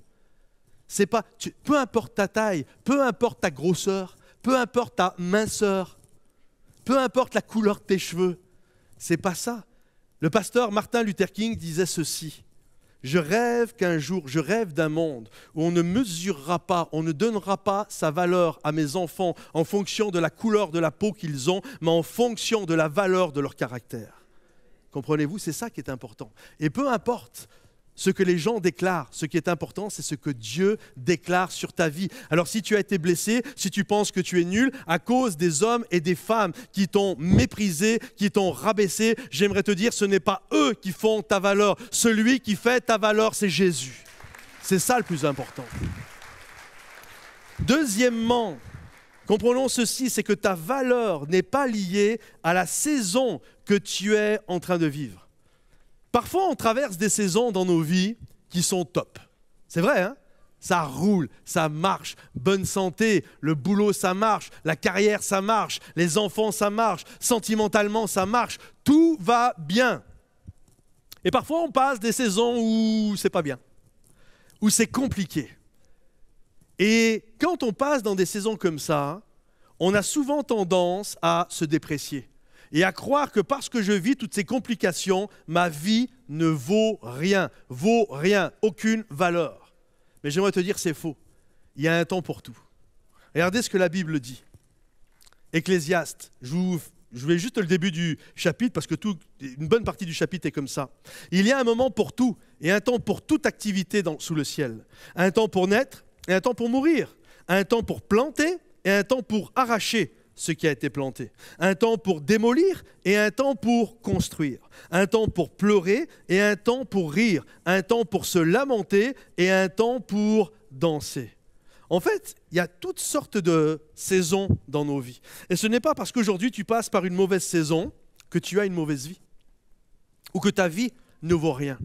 S6: Peu importe ta taille, peu importe ta grosseur, peu importe ta minceur, peu importe la couleur de tes cheveux, c'est pas ça. Le pasteur Martin Luther King disait ceci. Je rêve d'un monde où on ne mesurera pas, on ne donnera pas sa valeur à mes enfants en fonction de la couleur de la peau qu'ils ont, mais en fonction de la valeur de leur caractère. Comprenez-vous, c'est ça qui est important. Et peu importe ce que les gens déclarent, ce qui est important, c'est ce que Dieu déclare sur ta vie. Alors si tu as été blessé, si tu penses que tu es nul, à cause des hommes et des femmes qui t'ont méprisé, qui t'ont rabaissé, j'aimerais te dire, ce n'est pas eux qui font ta valeur. Celui qui fait ta valeur, c'est Jésus. C'est ça le plus important. Deuxièmement, comprenons ceci, c'est que ta valeur n'est pas liée à la saison que tu es en train de vivre. Parfois, on traverse des saisons dans nos vies qui sont top. C'est vrai, hein? Ça roule, ça marche, bonne santé, le boulot, ça marche, la carrière, ça marche, les enfants, ça marche, sentimentalement, ça marche, tout va bien. Et parfois, on passe des saisons où c'est pas bien, où c'est compliqué. Et quand on passe dans des saisons comme ça, on a souvent tendance à se déprécier et à croire que parce que je vis toutes ces complications, ma vie ne vaut rien, aucune valeur. Mais j'aimerais te dire, c'est faux. Il y a un temps pour tout. Regardez ce que la Bible dit. Ecclésiaste, je vais juste le début du chapitre parce que une bonne partie du chapitre est comme ça. Il y a un moment pour tout et un temps pour toute activité sous le ciel. Un temps pour naître et un temps pour mourir. Un temps pour planter et un temps pour arracher ce qui a été planté. Un temps pour démolir et un temps pour construire. Un temps pour pleurer et un temps pour rire. Un temps pour se lamenter et un temps pour danser. En fait, il y a toutes sortes de saisons dans nos vies. Et ce n'est pas parce qu'aujourd'hui tu passes par une mauvaise saison que tu as une mauvaise vie ou que ta vie ne vaut rien.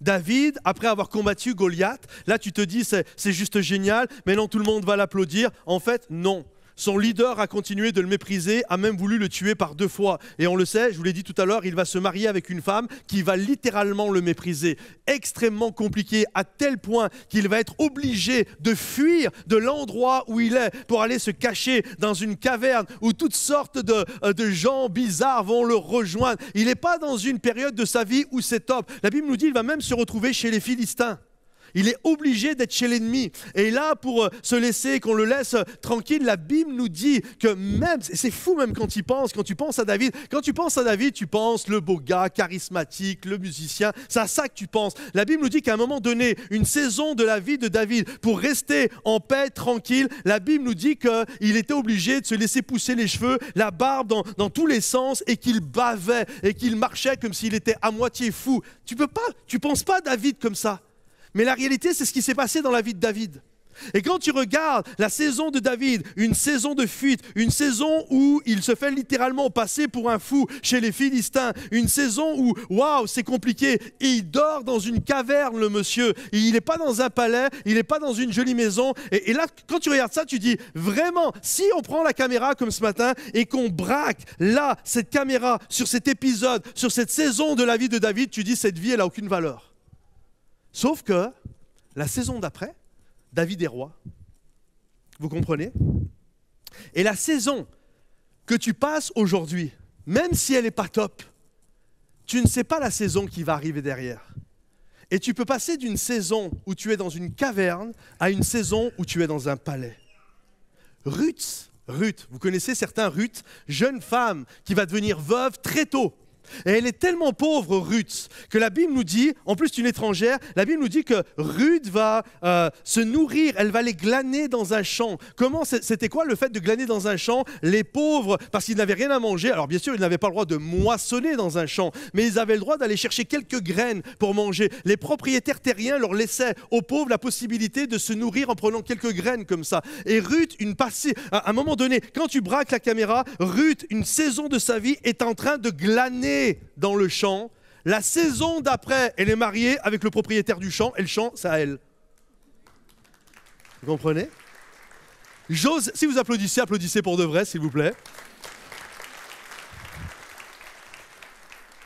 S6: David, après avoir combattu Goliath, là tu te dis c'est juste génial, mais non, tout le monde va l'applaudir. En fait, non. Son leader a continué de le mépriser, a même voulu le tuer par 2 fois. Et on le sait, je vous l'ai dit tout à l'heure, il va se marier avec une femme qui va littéralement le mépriser. Extrêmement compliqué, à tel point qu'il va être obligé de fuir de l'endroit où il est pour aller se cacher dans une caverne où toutes sortes de gens bizarres vont le rejoindre. Il n'est pas dans une période de sa vie où c'est top. La Bible nous dit qu'il va même se retrouver chez les Philistins. Il est obligé d'être chez l'ennemi. Et là, pour se laisser, qu'on le laisse tranquille, la Bible nous dit que même, c'est fou même quand tu penses à David, tu penses le beau gars, charismatique, le musicien, c'est à ça que tu penses. La Bible nous dit qu'à un moment donné, une saison de la vie de David, pour rester en paix, tranquille, la Bible nous dit qu'il était obligé de se laisser pousser les cheveux, la barbe dans tous les sens, et qu'il bavait, et qu'il marchait comme s'il était à moitié fou. Tu penses pas à David comme ça. Mais la réalité, c'est ce qui s'est passé dans la vie de David. Et quand tu regardes la saison de David, une saison de fuite, une saison où il se fait littéralement passer pour un fou chez les Philistins, une saison où, waouh, c'est compliqué, et il dort dans une caverne, le monsieur. Et il n'est pas dans un palais, il n'est pas dans une jolie maison. Et là, quand tu regardes ça, tu dis, vraiment, si on prend la caméra comme ce matin et qu'on braque là, cette caméra, sur cet épisode, sur cette saison de la vie de David, tu dis, cette vie, elle n'a aucune valeur. Sauf que la saison d'après, David est roi. Vous comprenez? Et la saison que tu passes aujourd'hui, même si elle n'est pas top, tu ne sais pas la saison qui va arriver derrière. Et tu peux passer d'une saison où tu es dans une caverne à une saison où tu es dans un palais. Ruth, vous connaissez certains Ruth, jeune femme qui va devenir veuve très tôt. Et elle est tellement pauvre, Ruth, que la Bible nous dit, en plus d'une étrangère, la Bible nous dit que Ruth va se nourrir, elle va les glaner dans un champ. C'était quoi le fait de glaner dans un champ? Les pauvres, parce qu'ils n'avaient rien à manger, alors bien sûr, ils n'avaient pas le droit de moissonner dans un champ, mais ils avaient le droit d'aller chercher quelques graines pour manger. Les propriétaires terriens leur laissaient aux pauvres la possibilité de se nourrir en prenant quelques graines comme ça. Et Ruth, à un moment donné, quand tu braques la caméra, Ruth, une saison de sa vie, est en train de glaner dans le champ. La saison d'après, elle est mariée avec le propriétaire du champ, et le champ, c'est à elle. Vous comprenez? Si vous applaudissez, applaudissez pour de vrai, s'il vous plaît.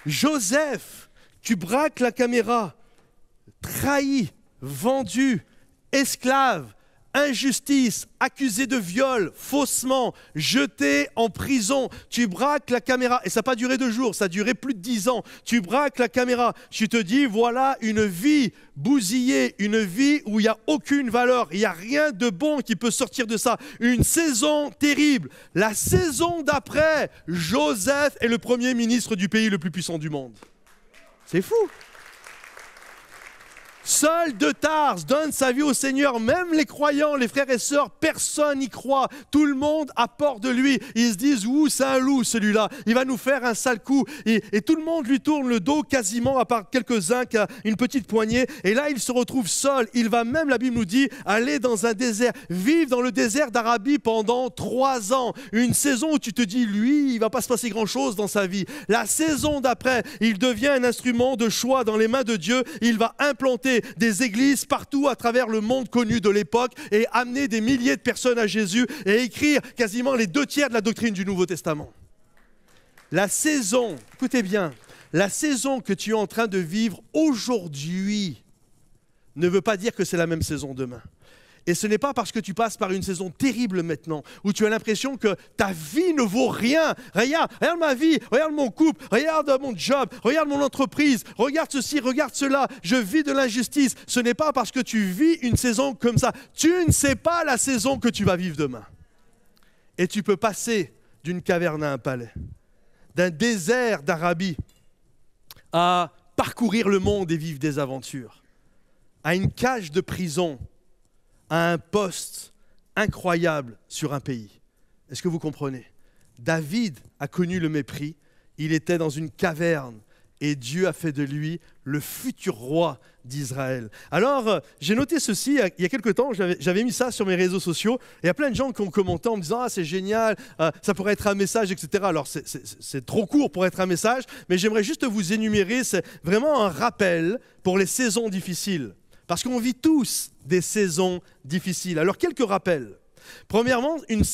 S6: Joseph, tu braques la caméra, trahi, vendu, esclave, injustice, accusé de viol, faussement, jeté en prison. Tu braques la caméra, et ça n'a pas duré 2 jours, ça a duré plus de 10 ans. Tu braques la caméra, tu te dis, voilà une vie bousillée, une vie où il n'y a aucune valeur, il n'y a rien de bon qui peut sortir de ça. Une saison terrible. La saison d'après, Joseph est le premier ministre du pays le plus puissant du monde. C'est fou. Seul de Tarse donne sa vie au Seigneur, même les croyants, les frères et sœurs, personne n'y croit. Tout le monde a peur de lui. Ils se disent, ouh, c'est un loup celui-là, il va nous faire un sale coup. Et tout le monde lui tourne le dos quasiment, à part quelques-uns qui ont une petite poignée. Et là, il se retrouve seul. Il va même, la Bible nous dit, aller dans un désert, vivre dans le désert d'Arabie pendant 3 ans. Une saison où tu te dis, lui, il ne va pas se passer grand-chose dans sa vie. La saison d'après, il devient un instrument de choix dans les mains de Dieu. Il va implanter des églises partout à travers le monde connu de l'époque et amener des milliers de personnes à Jésus et écrire quasiment les 2/3 de la doctrine du Nouveau Testament. La saison, écoutez bien, la saison que tu es en train de vivre aujourd'hui ne veut pas dire que c'est la même saison demain. Et ce n'est pas parce que tu passes par une saison terrible maintenant, où tu as l'impression que ta vie ne vaut rien. Regarde ma vie, regarde mon couple, regarde mon job, regarde mon entreprise, regarde ceci, regarde cela, je vis de l'injustice. Ce n'est pas parce que tu vis une saison comme ça. Tu ne sais pas la saison que tu vas vivre demain. Et tu peux passer d'une caverne à un palais, d'un désert d'Arabie à parcourir le monde et vivre des aventures, à une cage de prison, à un poste incroyable sur un pays. Est-ce que vous comprenez? David a connu le mépris, il était dans une caverne et Dieu a fait de lui le futur roi d'Israël. Alors, j'ai noté ceci, il y a quelque temps, j'avais mis ça sur mes réseaux sociaux, et il y a plein de gens qui ont commenté en me disant « Ah, c'est génial, ça pourrait être un message, etc. » Alors, c'est trop court pour être un message, mais j'aimerais juste vous énumérer, c'est vraiment un rappel pour les saisons difficiles. Parce qu'on vit tous des saisons difficiles. Alors, quelques rappels. Premièrement, une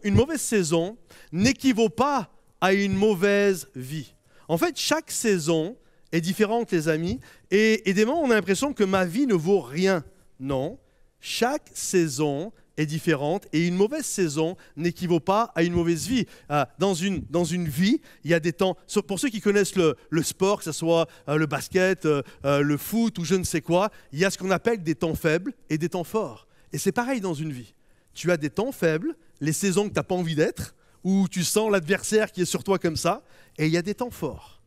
S6: mauvaise saison n'équivaut pas à une mauvaise vie. En fait, chaque saison est différente, les amis. Et des moments, on a l'impression que ma vie ne vaut rien. Non, chaque saison est différente et une mauvaise saison n'équivaut pas à une mauvaise vie. Dans une vie, il y a des temps, pour ceux qui connaissent le sport, que ce soit le basket, le foot ou je ne sais quoi, il y a ce qu'on appelle des temps faibles et des temps forts. Et c'est pareil dans une vie. Tu as des temps faibles, les saisons que tu n'as pas envie d'être, où tu sens l'adversaire qui est sur toi comme ça, et il y a des temps forts.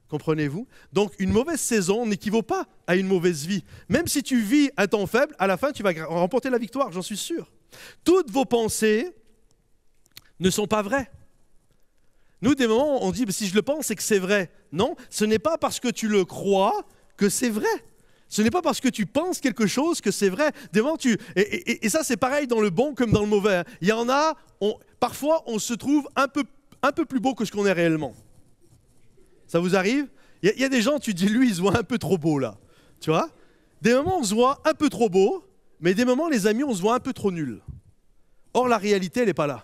S6: Comprenez-vous? Donc une mauvaise saison n'équivaut pas à une mauvaise vie. Même si tu vis un temps faible, à la fin tu vas remporter la victoire, j'en suis sûr. Toutes vos pensées ne sont pas vraies. Nous, des moments, on dit, si je le pense, c'est que c'est vrai. Non, ce n'est pas parce que tu le crois que c'est vrai. Ce n'est pas parce que tu penses quelque chose que c'est vrai. Des moments, et ça, c'est pareil dans le bon comme dans le mauvais. Il y en a, parfois, on se trouve un peu plus beau que ce qu'on est réellement. Ça vous arrive? Il y a des gens, tu dis, lui, il se voit un peu trop beau, là. Tu vois? Des moments, on se voit un peu trop beau, mais des moments, les amis, on se voit un peu trop nul. Or, la réalité, elle n'est pas là.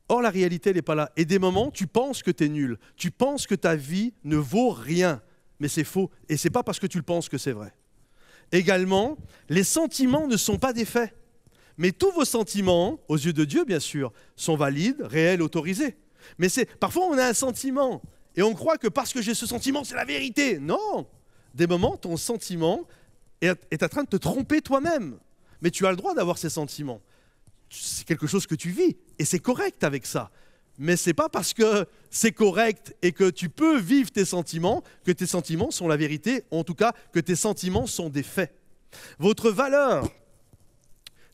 S6: Or, la réalité, elle n'est pas là. Et des moments, tu penses que tu es nul. Tu penses que ta vie ne vaut rien. Mais c'est faux. Et ce n'est pas parce que tu le penses que c'est vrai. Également, les sentiments ne sont pas des faits. Mais tous vos sentiments, aux yeux de Dieu, bien sûr, sont valides, réels, autorisés. Mais parfois, on a un sentiment. Et on croit que parce que j'ai ce sentiment, c'est la vérité. Non. Des moments, ton sentiment est en train de te tromper toi-même. Mais tu as le droit d'avoir ces sentiments. C'est quelque chose que tu vis. Et c'est correct avec ça. Mais ce n'est pas parce que c'est correct et que tu peux vivre tes sentiments que tes sentiments sont la vérité, en tout cas que tes sentiments sont des faits. Votre valeur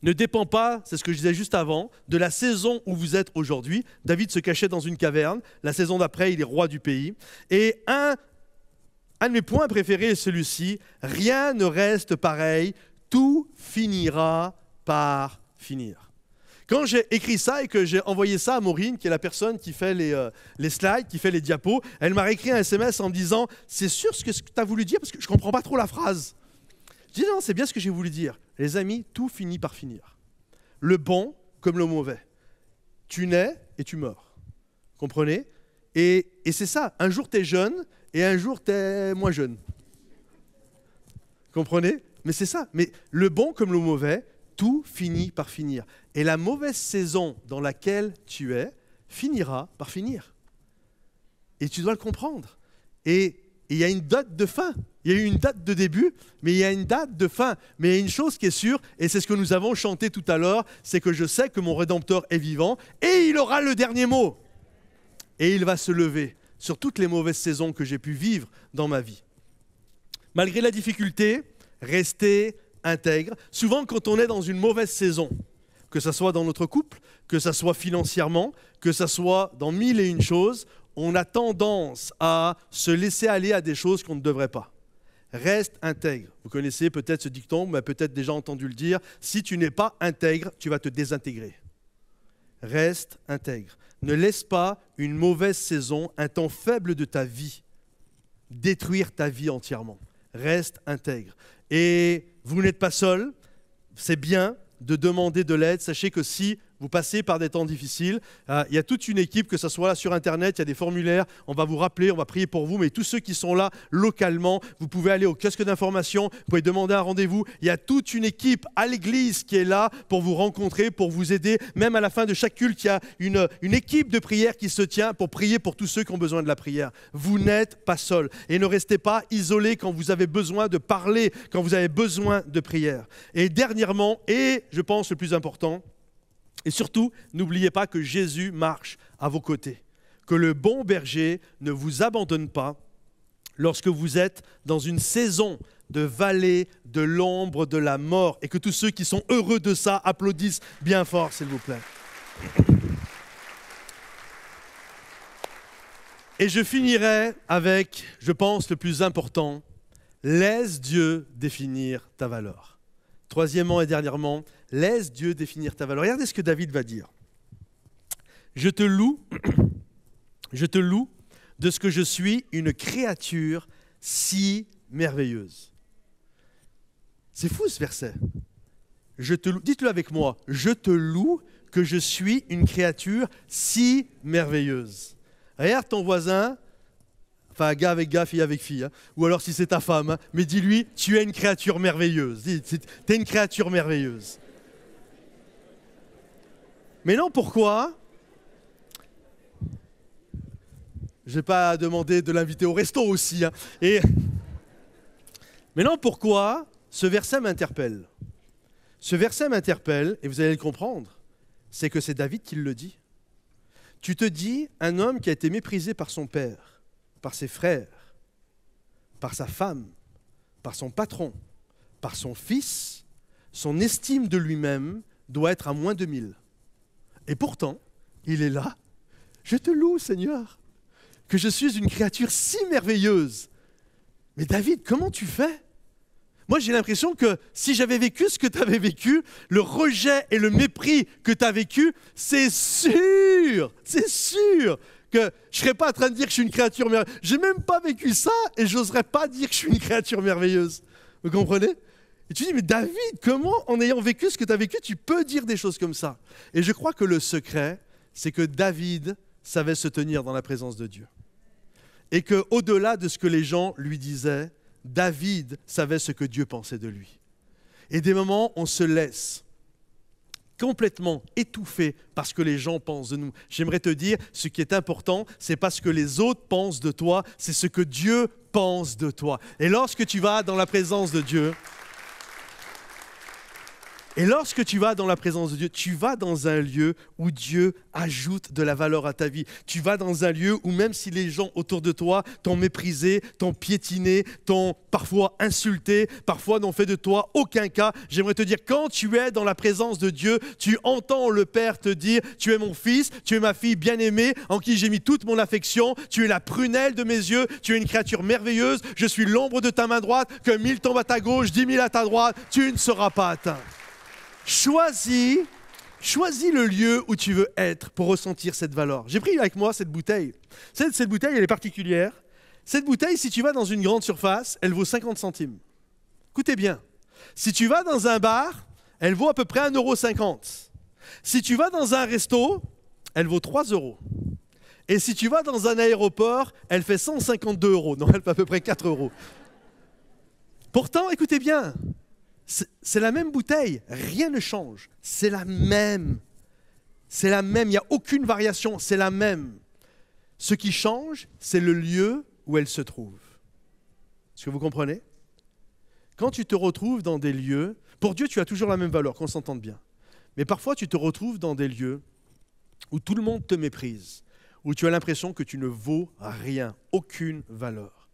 S6: ne dépend pas, c'est ce que je disais juste avant, de la saison où vous êtes aujourd'hui. David se cachait dans une caverne, la saison d'après, il est roi du pays. Et un de mes points préférés est celui-ci, rien ne reste pareil, tout finira par finir. Quand j'ai écrit ça et que j'ai envoyé ça à Maureen, qui est la personne qui fait les slides, qui fait les diapos, elle m'a réécrit un SMS en me disant « C'est sûr ce que tu as voulu dire parce que je ne comprends pas trop la phrase. » Je dis « Non, c'est bien ce que j'ai voulu dire. Les amis, tout finit par finir. Le bon comme le mauvais. Tu nais et tu meurs. Comprenez? Et c'est ça. Un jour, tu es jeune et un jour, tu es moins jeune. Comprenez? Mais c'est ça. Mais le bon comme le mauvais, tout finit par finir. Et la mauvaise saison dans laquelle tu es finira par finir. Et tu dois le comprendre. Et il y a une date de fin. Il y a eu une date de début, mais il y a une date de fin. Mais il y a une chose qui est sûre, et c'est ce que nous avons chanté tout à l'heure, c'est que je sais que mon Rédempteur est vivant, et il aura le dernier mot. Et il va se lever sur toutes les mauvaises saisons que j'ai pu vivre dans ma vie. Malgré la difficulté, restez intègre. Souvent, quand on est dans une mauvaise saison, que ce soit dans notre couple, que ce soit financièrement, que ce soit dans mille et une choses, on a tendance à se laisser aller à des choses qu'on ne devrait pas. Reste intègre. Vous connaissez peut-être ce dicton, mais peut-être déjà entendu le dire. Si tu n'es pas intègre, tu vas te désintégrer. Reste intègre. Ne laisse pas une mauvaise saison, un temps faible de ta vie, détruire ta vie entièrement. Reste intègre. Et vous n'êtes pas seul, c'est bien de demander de l'aide. Sachez que si vous passez par des temps difficiles, il y a toute une équipe, que ce soit là sur Internet, il y a des formulaires, on va vous rappeler, on va prier pour vous, mais tous ceux qui sont là localement, vous pouvez aller au kiosque d'information, vous pouvez demander un rendez-vous. Il y a toute une équipe à l'église qui est là pour vous rencontrer, pour vous aider. Même à la fin de chaque culte, il y a une équipe de prière qui se tient pour prier pour tous ceux qui ont besoin de la prière. Vous n'êtes pas seul. Et ne restez pas isolés quand vous avez besoin de parler, quand vous avez besoin de prière. Et dernièrement, et je pense le plus important, et surtout, n'oubliez pas que Jésus marche à vos côtés, que le bon berger ne vous abandonne pas lorsque vous êtes dans une saison de vallée de l'ombre de la mort, et que tous ceux qui sont heureux de ça applaudissent bien fort, s'il vous plaît. Et je finirai avec, je pense, le plus important, laisse Dieu définir ta valeur. Troisièmement et dernièrement, laisse Dieu définir ta valeur. Regardez ce que David va dire. Je te loue de ce que je suis une créature si merveilleuse. C'est fou ce verset. Je te loue, dites-le avec moi. Je te loue que je suis une créature si merveilleuse. Regarde ton voisin. Enfin, gars avec gars, fille avec fille. Hein. Ou alors si c'est ta femme. Hein. Mais dis-lui, tu es une créature merveilleuse. Tu es une créature merveilleuse. Maintenant, pourquoi? Je ne vais pas demander de l'inviter au resto aussi. Hein. Et maintenant, pourquoi ce verset m'interpelle? Ce verset m'interpelle, et vous allez le comprendre, c'est que c'est David qui le dit. Tu te dis, un homme qui a été méprisé par son père, par ses frères, par sa femme, par son patron, par son fils, son estime de lui-même doit être à moins de 1000. Et pourtant, il est là. Je te loue, Seigneur, que je suis une créature si merveilleuse. Mais David, comment tu fais? Moi, j'ai l'impression que si j'avais vécu ce que tu avais vécu, le rejet et le mépris que tu as vécu, c'est sûr que je ne serais pas en train de dire que je suis une créature merveilleuse. Je n'ai même pas vécu ça et je n'oserais pas dire que je suis une créature merveilleuse. Vous comprenez? Et tu dis, mais David, comment, en ayant vécu ce que tu as vécu, tu peux dire des choses comme ça? Et je crois que le secret, c'est que David savait se tenir dans la présence de Dieu. Et qu'au-delà de ce que les gens lui disaient, David savait ce que Dieu pensait de lui. Et des moments, on se laisse complètement étouffé par ce que les gens pensent de nous. J'aimerais te dire, ce qui est important, c'est pas ce que les autres pensent de toi, c'est ce que Dieu pense de toi. Et lorsque tu vas dans la présence de Dieu, tu vas dans un lieu où Dieu ajoute de la valeur à ta vie. Tu vas dans un lieu où même si les gens autour de toi t'ont méprisé, t'ont piétiné, t'ont parfois insulté, parfois n'ont fait de toi aucun cas, j'aimerais te dire, quand tu es dans la présence de Dieu, tu entends le Père te dire, tu es mon fils, tu es ma fille bien-aimée, en qui j'ai mis toute mon affection, tu es la prunelle de mes yeux, tu es une créature merveilleuse, je suis l'ombre de ta main droite, que 1000 tombent à ta gauche, 10 000 à ta droite, tu ne seras pas atteint. Choisis le lieu où tu veux être pour ressentir cette valeur. J'ai pris avec moi cette bouteille. Cette bouteille, elle est particulière. Cette bouteille, si tu vas dans une grande surface, elle vaut 50 centimes. Écoutez bien. Si tu vas dans un bar, elle vaut à peu près 1,50 €. Si tu vas dans un resto, elle vaut 3 €. Et si tu vas dans un aéroport, elle fait 152 €. Non, elle fait à peu près 4 €. Pourtant, écoutez bien. C'est la même bouteille, rien ne change, c'est la même, il n'y a aucune variation, c'est la même. Ce qui change, c'est le lieu où elle se trouve. Est-ce que vous comprenez? Quand tu te retrouves dans des lieux, pour Dieu tu as toujours la même valeur, qu'on s'entende bien, mais parfois tu te retrouves dans des lieux où tout le monde te méprise, où tu as l'impression que tu ne vaux rien, aucune valeur.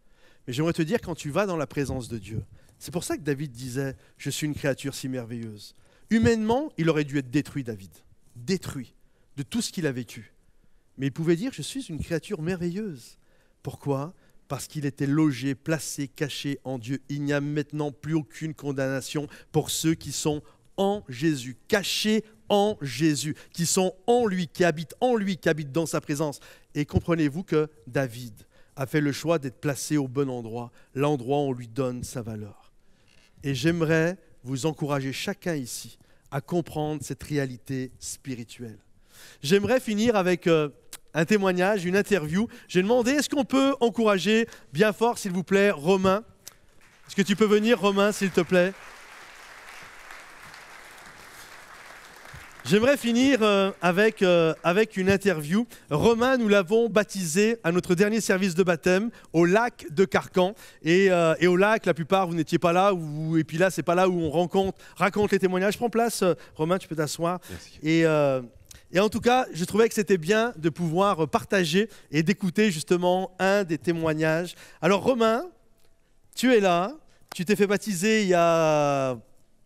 S6: Mais j'aimerais te dire, quand tu vas dans la présence de Dieu, c'est pour ça que David disait « Je suis une créature si merveilleuse ». Humainement, il aurait dû être détruit, David. Détruit de tout ce qu'il a vécu. Mais il pouvait dire « Je suis une créature merveilleuse ». Pourquoi? Parce qu'il était logé, placé, caché en Dieu. Il n'y a maintenant plus aucune condamnation pour ceux qui sont en Jésus, cachés en Jésus, qui sont en lui, qui habitent dans sa présence. Et comprenez-vous que David a fait le choix d'être placé au bon endroit, l'endroit où on lui donne sa valeur. Et j'aimerais vous encourager chacun ici à comprendre cette réalité spirituelle. J'aimerais finir avec un témoignage, une interview. J'ai demandé, est-ce qu'on peut encourager bien fort, s'il vous plaît, Romain? Est-ce que tu peux venir, Romain, s'il te plaît? J'aimerais finir avec une interview. Romain, nous l'avons baptisé à notre dernier service de baptême au lac de Carcan. Et au lac, la plupart, vous n'étiez pas là. Et puis là, ce n'est pas là où on raconte les témoignages. Prends place, Romain, tu peux t'asseoir. Et en tout cas, je trouvais que c'était bien de pouvoir partager et d'écouter justement un des témoignages. Alors Romain, tu es là. Tu t'es fait baptiser il y a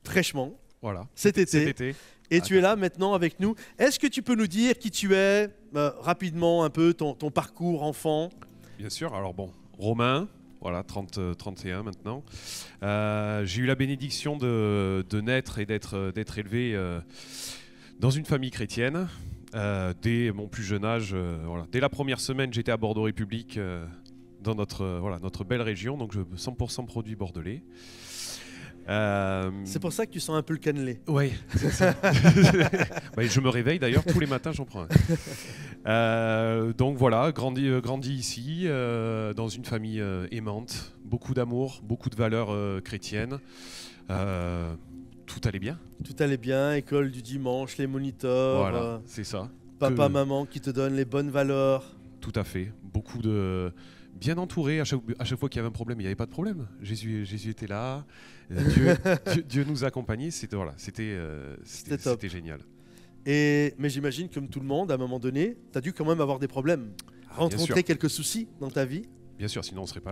S6: fraîchement,
S8: voilà,
S6: cet été. Et tu es là maintenant avec nous. Est-ce que tu peux nous dire qui tu es, rapidement un peu, ton parcours enfant?
S8: Bien sûr. Alors bon, Romain, voilà, 31 maintenant. J'ai eu la bénédiction de naître et d'être élevé dans une famille chrétienne. Dès mon plus jeune âge, voilà. Dès la première semaine, j'étais à Bordeaux République, dans notre belle région, donc 100% produit bordelais.
S6: C'est pour ça que tu sens un peu le cannelé.
S8: Oui. Bah, je me réveille d'ailleurs, tous les matins j'en prends un. Donc voilà, grandi ici, dans une famille aimante, beaucoup d'amour, beaucoup de valeurs chrétiennes. tout allait bien.
S6: Tout allait bien, école du dimanche, les moniteurs,
S8: Voilà, c'est ça.
S6: papa,
S8: Que-
S6: maman qui te donnent les bonnes valeurs.
S8: Tout à fait. Beaucoup de... Bien entouré. À chaque fois qu'il y avait un problème, il n'y avait pas de problème. Jésus était là. Dieu nous accompagnait. C'était voilà, c'était
S6: top.
S8: génial.
S6: Mais j'imagine, comme tout le monde, à un moment donné, tu as dû quand même avoir des problèmes. Rencontrer
S8: sûr.
S6: quelques soucis dans ta vie.
S8: Bien sûr, sinon on ne serait pas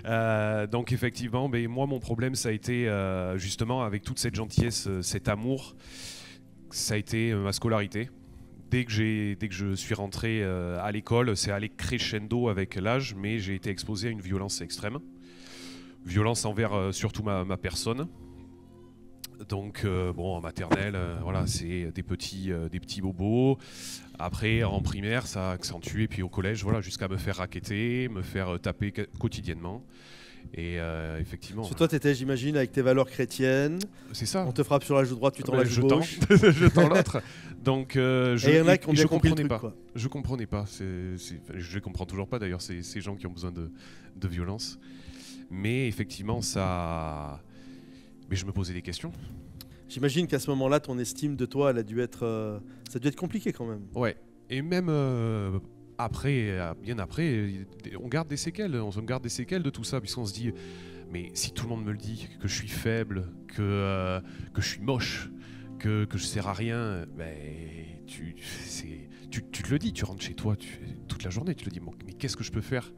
S8: là. Donc effectivement, mais moi mon problème ça a été justement avec toute cette gentillesse, cet amour, ça a été ma scolarité. Dès que je suis rentré à l'école, c'est allé crescendo avec l'âge, mais j'ai été exposé à une violence extrême. Violence envers surtout ma personne. Donc bon, en maternelle, voilà, c'est des petits bobos. Après, en primaire, ça a accentué, puis au collège, voilà, jusqu'à me faire racketter, me faire taper quotidiennement. Et effectivement,
S6: Parce que toi, tu étais, j'imagine, avec tes valeurs chrétiennes.
S8: c'est ça.
S6: On te frappe sur la joue droite, tu tends la joue
S8: je tends,
S6: gauche.
S8: je tends l'autre. Donc,
S6: Et il y en a qui ont bien compris le
S8: comprenais
S6: truc,
S8: pas.
S6: quoi.
S8: Je comprenais pas. Je les comprends toujours pas d'ailleurs, ces gens qui ont besoin de violence. Mais effectivement, ça. Mais je me posais des questions.
S6: J'imagine qu'à ce moment-là, ton estime de toi, elle a dû être, ça a dû être compliqué quand même.
S8: Ouais. Et même après, bien après, on garde des séquelles. On garde des séquelles de tout ça, puisqu'on se dit, mais si tout le monde me le dit, que je suis faible, que je suis moche, que je sers à rien, ben, tu te le dis. Tu rentres chez toi toute la journée, tu te dis, mais qu'est-ce que je peux faire?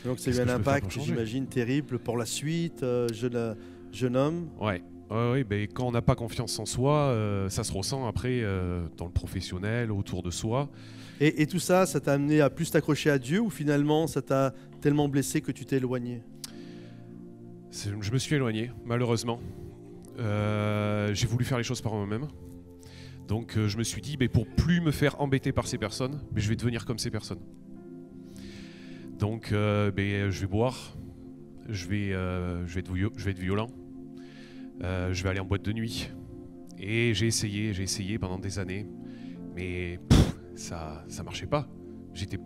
S6: Donc ça a eu
S8: Qu'est-ce
S6: un
S8: que je peux faire
S6: impact,
S8: pour changer
S6: j'imagine, terrible pour la suite, jeune homme.
S8: Ouais. Oui, ben, quand on n'a pas confiance en soi, ça se ressent après dans le professionnel, autour de soi.
S6: Et tout ça, ça t'a amené à plus t'accrocher à Dieu ou finalement ça t'a tellement blessé que tu t'es éloigné?
S8: Je me suis éloigné, malheureusement. J'ai voulu faire les choses par moi-même. Donc je me suis dit, ben, pour plus me faire embêter par ces personnes, ben, je vais devenir comme ces personnes. Donc ben, je vais boire, je vais être violent, je vais aller en boîte de nuit. Et j'ai essayé pendant des années, mais ça marchait pas. J'étais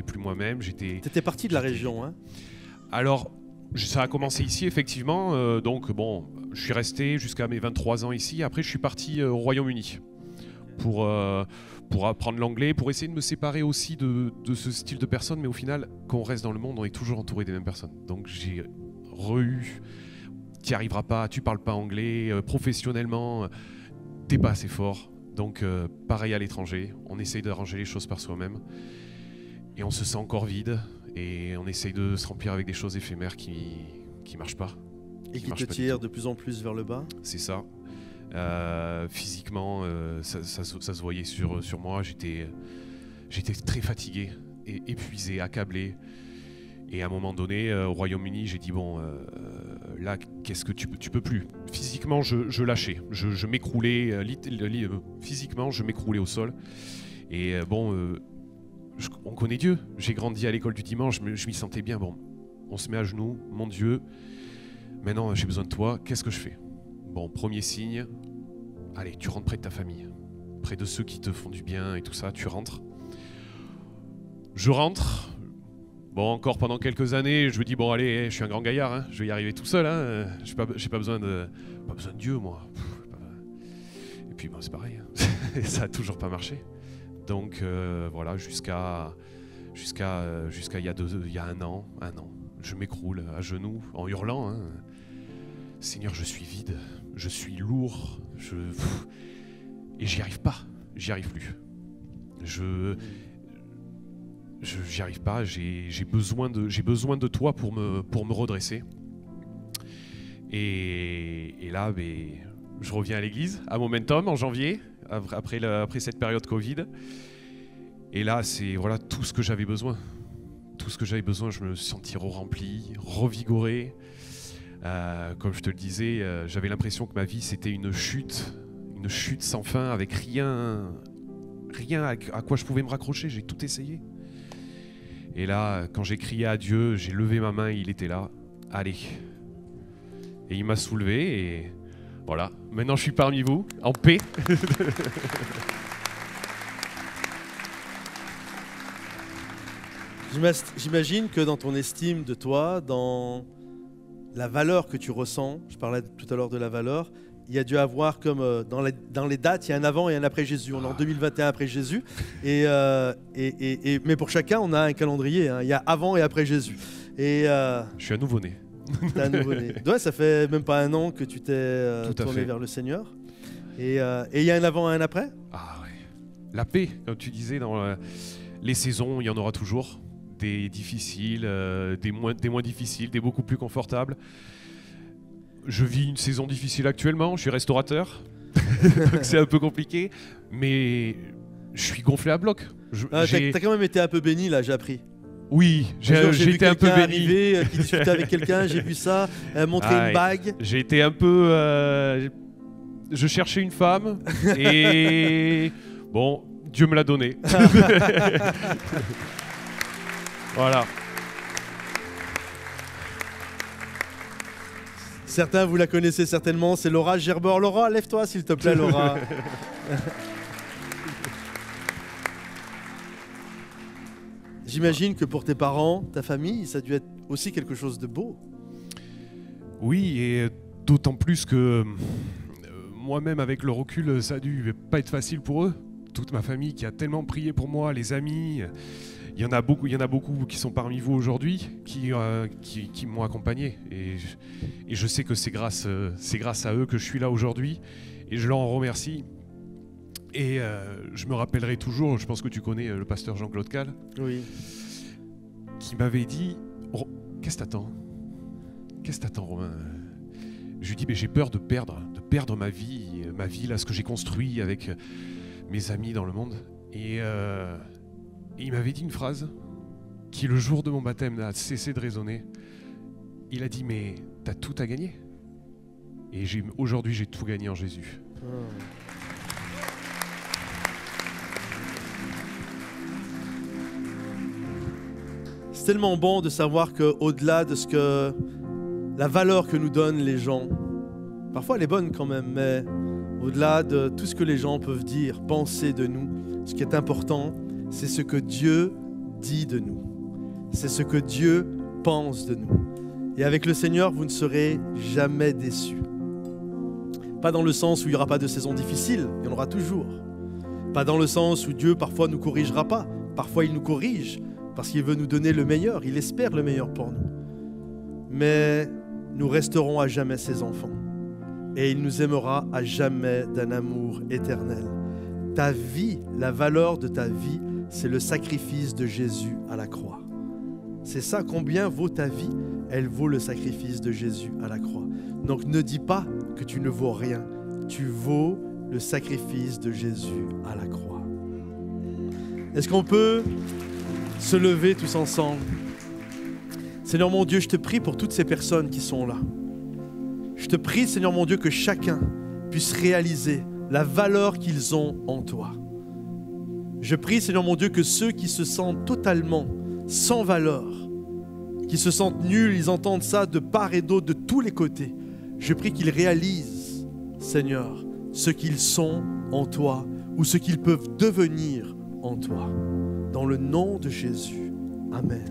S8: plus moi-même.
S6: T'étais parti de la région, hein?
S8: Alors, ça a commencé ici, effectivement. Donc, bon, je suis resté jusqu'à mes 23 ans ici. Après, je suis parti au Royaume-Uni pour apprendre l'anglais, pour essayer de me séparer aussi de ce style de personnes. Mais au final, quand on reste dans le monde, on est toujours entouré des mêmes personnes. Donc, j'ai t'y arriveras pas, tu parles pas anglais, professionnellement, t'es pas assez fort. Donc, pareil à l'étranger, on essaye d'arranger les choses par soi-même. Et on se sent encore vide. Et on essaye de se remplir avec des choses éphémères qui marchent pas.
S6: Et qui
S8: marchent
S6: te
S8: pas du
S6: tirent
S8: tout.
S6: de plus en plus vers le bas.
S8: C'est ça. Physiquement, ça se voyait sur moi. J'étais très fatigué, et épuisé, accablé. Et à un moment donné, au Royaume-Uni, j'ai dit, bon, là, qu'est-ce que tu peux plus. Physiquement, je lâchais. Je m'écroulais. Physiquement, je m'écroulais au sol. Et bon... on connaît Dieu. J'ai grandi à l'école du dimanche, je m'y sentais bien. Bon, on se met à genoux, mon Dieu. Maintenant, j'ai besoin de toi. Qu'est-ce que je fais? Bon, premier signe. Allez, tu rentres près de ta famille, près de ceux qui te font du bien et tout ça. Tu rentres. Je rentre. Bon, encore pendant quelques années, je me dis bon, allez, je suis un grand gaillard. Hein, je vais y arriver tout seul. Hein, j'ai pas besoin de Dieu, moi. Et puis, bon, c'est pareil. Hein. Ça a toujours pas marché. Donc voilà, jusqu'à il y a un an, je m'écroule à genoux en hurlant, hein. Seigneur, je suis vide, je suis lourd, et j'y arrive pas, j'y arrive plus. J'y arrive pas, j'ai besoin de toi pour me redresser. Et là, ben, je reviens à l'église, à Momentum en janvier. Après cette période Covid. Et là, c'est voilà, tout ce que j'avais besoin. Tout ce que j'avais besoin, je me sentis rempli, revigoré. Comme je te le disais, j'avais l'impression que ma vie, c'était une chute sans fin, avec rien à quoi je pouvais me raccrocher. J'ai tout essayé. Et là, quand j'ai crié à Dieu, j'ai levé ma main, il était là. Allez. Et il m'a soulevé et... Voilà, maintenant je suis parmi vous, en paix.
S6: J'imagine que dans ton estime de toi, dans la valeur que tu ressens, je parlais tout à l'heure de la valeur, il y a dû avoir comme dans les dates, il y a un avant et un après Jésus. On est en 2021 après Jésus. Mais pour chacun, on a un calendrier. Hein. Il y a avant et après Jésus. Je
S8: suis un nouveau-né.
S6: T'es un nouveau-né. Ouais, ça fait même pas un an que tu t'es tourné vers le Seigneur. Et il y a un avant et un après.
S8: Ah ouais. La paix, comme tu disais, dans les saisons, il y en aura toujours. Des difficiles, des moins difficiles, des beaucoup plus confortables. Je vis une saison difficile actuellement, je suis restaurateur, donc c'est un peu compliqué, mais je suis gonflé à bloc.
S6: T'as quand même été un peu béni là, j'ai appris.
S8: Oui, j'ai été un peu béni.
S6: Arriver, qui discutait avec quelqu'un, j'ai vu ça, montrer une bague.
S8: J'ai été un peu... je cherchais une femme et bon, Dieu me l'a donnée. Voilà.
S6: Certains, vous la connaissez certainement, c'est Laura Gerber. Laura, lève-toi s'il te plaît, Laura. J'imagine que pour tes parents, ta famille, ça a dû être aussi quelque chose de beau.
S8: Oui, et d'autant plus que moi-même, avec le recul, ça a dû pas être facile pour eux. Toute ma famille qui a tellement prié pour moi, les amis... Il y en a beaucoup qui sont parmi vous aujourd'hui, qui m'ont accompagné. Et je sais que c'est grâce à eux que je suis là aujourd'hui. Et je leur en remercie. Et je me rappellerai toujours, je pense que tu connais le pasteur Jean-Claude Cal,
S6: oui,
S8: qui m'avait dit oh, « Qu'est-ce que t'attends ? Qu'est-ce que t'attends, Romain ?» Je lui dis « J'ai peur de perdre ma vie, là, ce que j'ai construit avec mes amis dans le monde. » Et il m'avait dit une phrase qui, le jour de mon baptême, n'a cessé de résonner. Il a dit « Mais t'as tout à gagner. » Et aujourd'hui, j'ai tout gagné en Jésus. Oh.
S6: C'est tellement bon de savoir qu'au-delà de la valeur que nous donnent les gens, parfois elle est bonne quand même, mais au-delà de tout ce que les gens peuvent dire, penser de nous, ce qui est important, c'est ce que Dieu dit de nous. C'est ce que Dieu pense de nous. Et avec le Seigneur, vous ne serez jamais déçus. Pas dans le sens où il n'y aura pas de saison difficile, il y en aura toujours. Pas dans le sens où Dieu parfois ne nous corrigera pas. Parfois il nous corrige parce qu'il veut nous donner le meilleur. Il espère le meilleur pour nous. Mais nous resterons à jamais ses enfants. Et il nous aimera à jamais d'un amour éternel. Ta vie, la valeur de ta vie, c'est le sacrifice de Jésus à la croix. C'est ça, combien vaut ta vie? Elle vaut le sacrifice de Jésus à la croix. Donc ne dis pas que tu ne vaux rien. Tu vaux le sacrifice de Jésus à la croix. Est-ce qu'on peut se lever tous ensemble? Seigneur mon Dieu, je te prie pour toutes ces personnes qui sont là. Je te prie, Seigneur mon Dieu, que chacun puisse réaliser la valeur qu'ils ont en toi. Je prie, Seigneur mon Dieu, que ceux qui se sentent totalement sans valeur, qui se sentent nuls, ils entendent ça de part et d'autre, de tous les côtés. Je prie qu'ils réalisent, Seigneur, ce qu'ils sont en toi ou ce qu'ils peuvent devenir en toi. Dans le nom de Jésus. Amen.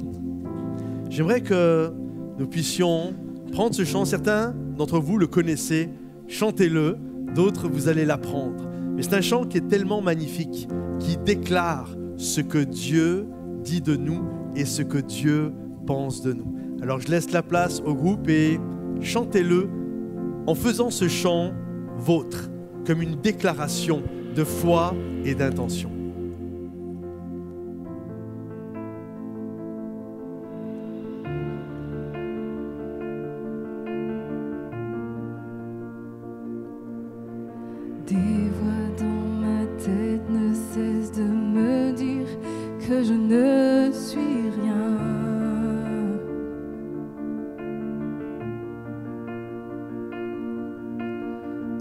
S6: J'aimerais que nous puissions prendre ce chant. Certains d'entre vous le connaissez, chantez-le. D'autres, vous allez l'apprendre. Mais c'est un chant qui est tellement magnifique, qui déclare ce que Dieu dit de nous et ce que Dieu pense de nous. Alors je laisse la place au groupe et chantez-le en faisant ce chant vôtre, comme une déclaration de foi et d'intention.
S5: Des voix dans ma tête ne cessent de me dire que je ne suis rien.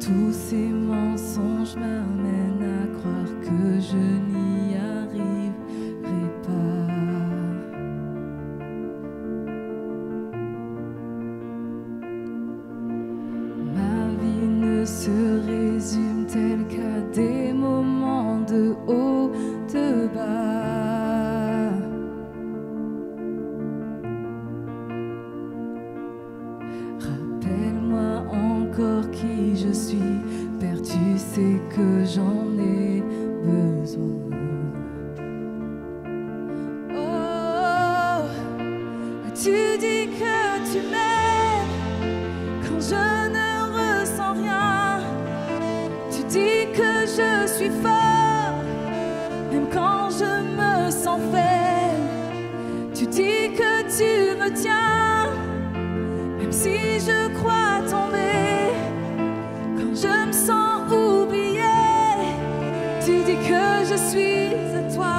S5: Tous ces mensonges m'amènent à croire que je n'y arriverai pas. Ma vie ne se résume tel qu'à des moments de haut, de bas. je suis. Père, tu sais que j'en ai besoin.
S2: Oh, tu dis que tu m'aimes quand je ne ressens rien. Tu dis que je suis fort, même quand je me sens faible. Tu dis que tu me tiens, même si je crois tomber. Quand je me sens oubliée, tu dis que je suis à toi.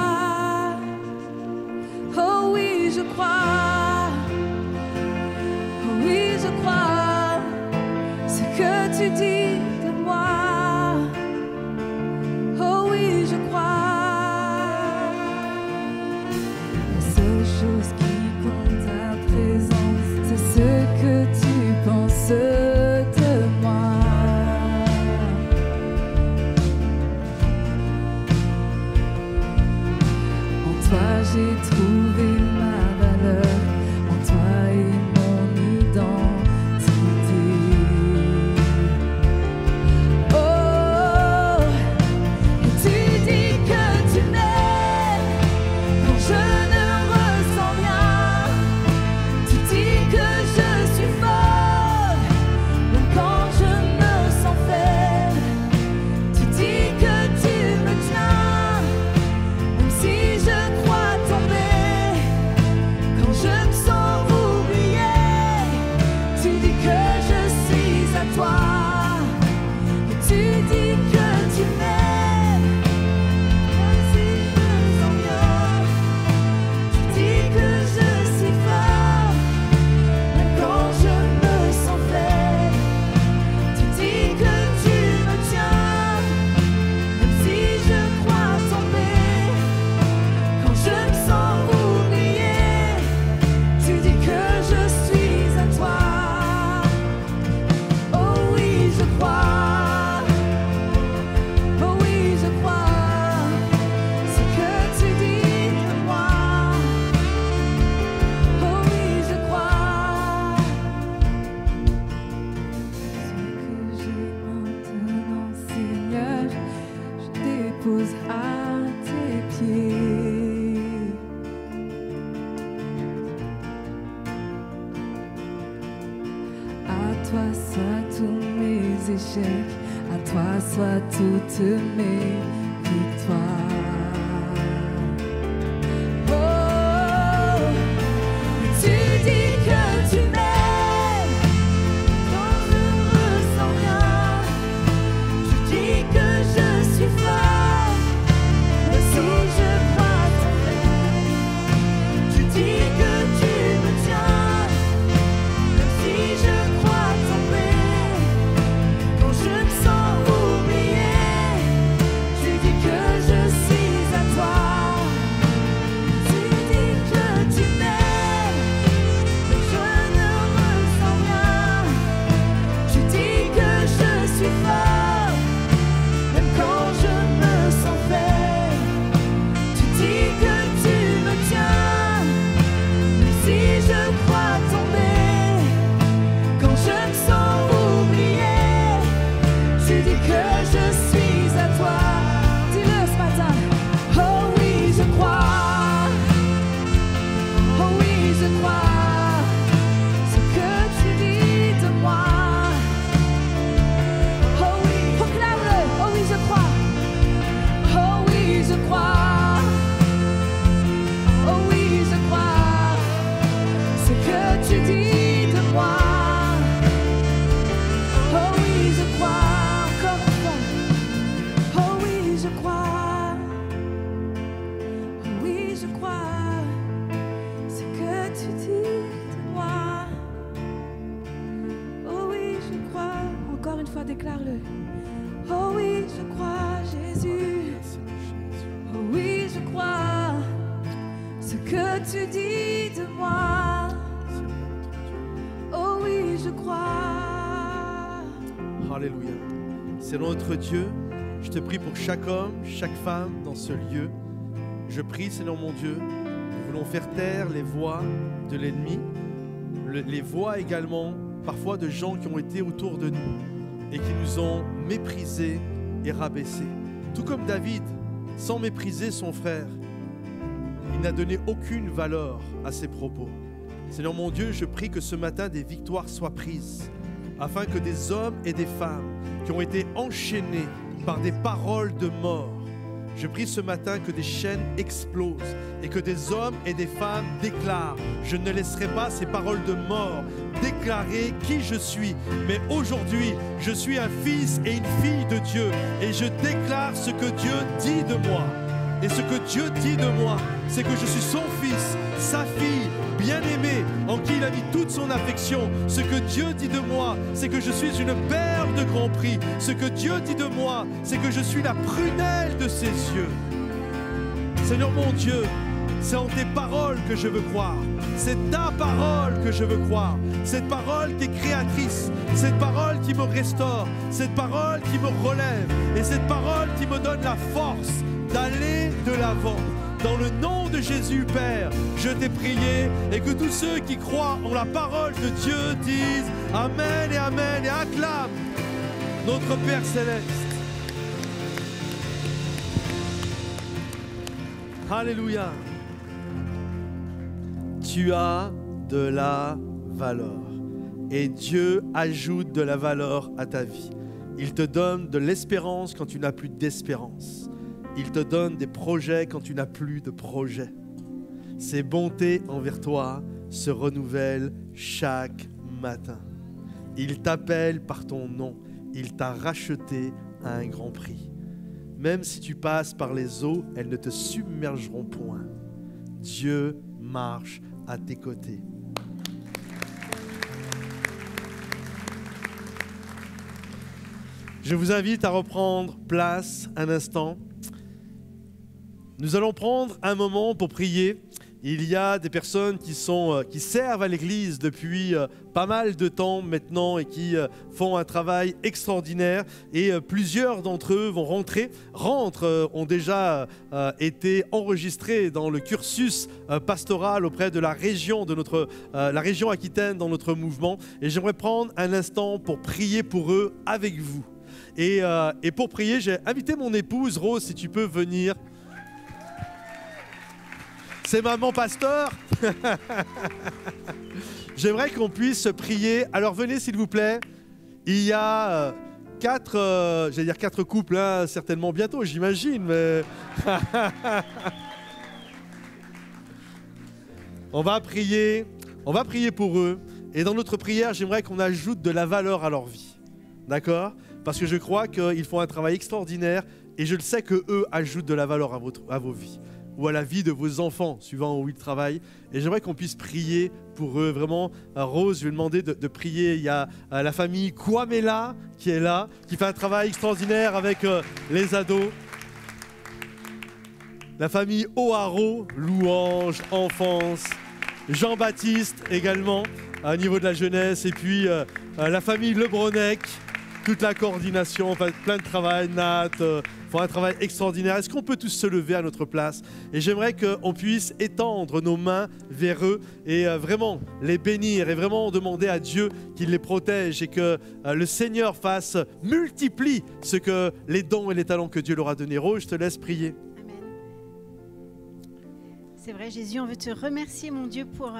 S2: Oh oui, je crois. Oh oui, je crois ce que tu dis de moi. Oh oui, je crois.
S5: La seule chose qui compte à présent, c'est ce que tu penses de moi. En toi j'ai trouvé ma valeur, en toi est mon identité.
S2: Oh, et tu dis que tu m'aimes quand je ne ressens rien. Tu dis que je suis folle, même quand je me sens faible. Tu dis que tu me tiens, même si je crois tomber. Quand je me sens oubliée, tu dis que je suis à toi. Et tu dis que tu m'aimes, même si je me sens bien. Tu dis que je suis fort, même quand je me sens faible. Tu dis que tu me tiens, même si je crois tomber. Quand je me sens oubliée, tu dis que je suis à toi. Oh oui, je crois. Oh oui, je crois ce que tu dis de moi. Oh oui, je crois.
S5: Ce que j'ai maintenant, Seigneur, je dépose à tes pieds. À toi soient tous mes échecs, à toi soient toutes mes victoires.
S2: Oh, tu dis que tu m'aimes quand je ne ressens rien. Tu dis que je suis fort, mais si je crois tomber. Tu dis que tu me tiens, même si je crois tomber. Quand je me sens oubliée, tu dis que je suis à toi. Tu dis que tu m'aimes, mais je ne ressens rien. Tu dis que je suis fort, même quand je me sens faible. Tu dis que tu me tiens, même si je crois tomber. Quand je me sens oubliée, tu dis que je suis à toi. Dis-le ce matin. Oh oui, je crois. Oh oui, je crois ce que tu dis de moi. Oh oui, proclame-le. Oh oui, je crois. Oh oui, je crois. Oh oui, je crois ce que tu dis de moi. Oh oui, je crois encore une fois. Oh oui, je crois. Oh oui, je crois ce que tu dis de moi. Oh oui, je crois. Encore une fois, déclare-le. Oh oui, je crois, Jésus. Oh oui, je crois ce que tu dis de moi. Oh oui, je crois.
S6: Alléluia. Seigneur notre Dieu, je te prie pour chaque homme, chaque femme dans ce lieu. Je prie, Seigneur mon Dieu, nous voulons faire taire les voix de l'ennemi, les voix également parfois de gens qui ont été autour de nous, et qui nous ont méprisés et rabaissés. Tout comme David, sans mépriser son frère, il n'a donné aucune valeur à ses propos. Seigneur mon Dieu, je prie que ce matin des victoires soient prises, afin que des hommes et des femmes qui ont été enchaînés par des paroles de mort, je prie ce matin que des chaînes explosent et que des hommes et des femmes déclarent: je ne laisserai pas ces paroles de mort déclarer qui je suis, mais aujourd'hui je suis un fils et une fille de Dieu et je déclare ce que Dieu dit de moi. Et ce que Dieu dit de moi, c'est que je suis son fils, sa fille, bien-aimée, en qui il a mis toute son affection. Ce que Dieu dit de moi, c'est que je suis une perle de grand prix. Ce que Dieu dit de moi, c'est que je suis la prunelle de ses yeux. Seigneur mon Dieu, c'est en tes paroles que je veux croire. C'est ta parole que je veux croire. Cette parole qui est créatrice. Cette parole qui me restaure. Cette parole qui me relève. Et cette parole qui me donne la force d'aller de l'avant. Dans le nom de Jésus, Père, je t'ai prié et que tous ceux qui croient en la parole de Dieu disent Amen et Amen et acclament notre Père Céleste. Alléluia. Tu as de la valeur et Dieu ajoute de la valeur à ta vie. Il te donne de l'espérance quand tu n'as plus d'espérance. Il te donne des projets quand tu n'as plus de projets. Ses bontés envers toi se renouvellent chaque matin. Il t'appelle par ton nom. Il t'a racheté à un grand prix. Même si tu passes par les eaux, elles ne te submergeront point. Dieu marche à tes côtés. Je vous invite à reprendre place un instant. Nous allons prendre un moment pour prier. Il y a des personnes qui servent à l'église depuis pas mal de temps maintenant et qui font un travail extraordinaire. Et plusieurs d'entre eux ont déjà été enregistrés dans le cursus pastoral auprès de la région Aquitaine dans notre mouvement. Et j'aimerais prendre un instant pour prier pour eux avec vous. Et pour prier, j'ai invité mon épouse Rose, si tu peux venir. C'est maman pasteur. J'aimerais qu'on puisse prier. Alors venez s'il vous plaît. Il y a quatre couples, hein, certainement bientôt, j'imagine. Mais on va prier pour eux. Et dans notre prière, j'aimerais qu'on ajoute de la valeur à leur vie. D'accord ? Parce que je crois qu'ils font un travail extraordinaire et je le sais qu'eux ajoutent de la valeur à vos vies ou à la vie de vos enfants, suivant où ils travaillent. Et j'aimerais qu'on puisse prier pour eux. Vraiment, Rose, je vais demander de prier. Il y a la famille Kwamela qui est là, qui fait un travail extraordinaire avec les ados. La famille O'Haro, louange, enfance. Jean-Baptiste également, au niveau de la jeunesse. Et puis la famille Lebronec, toute la coordination, enfin, plein de travail, Nat, font un travail extraordinaire. Est-ce qu'on peut tous se lever à notre place? Et j'aimerais qu'on puisse étendre nos mains vers eux et vraiment les bénir et vraiment demander à Dieu qu'il les protège et que le Seigneur multiplie les dons et les talents que Dieu leur a donnés. Rose, je te laisse prier.
S9: Amen. C'est vrai, Jésus, on veut te remercier, mon Dieu, pour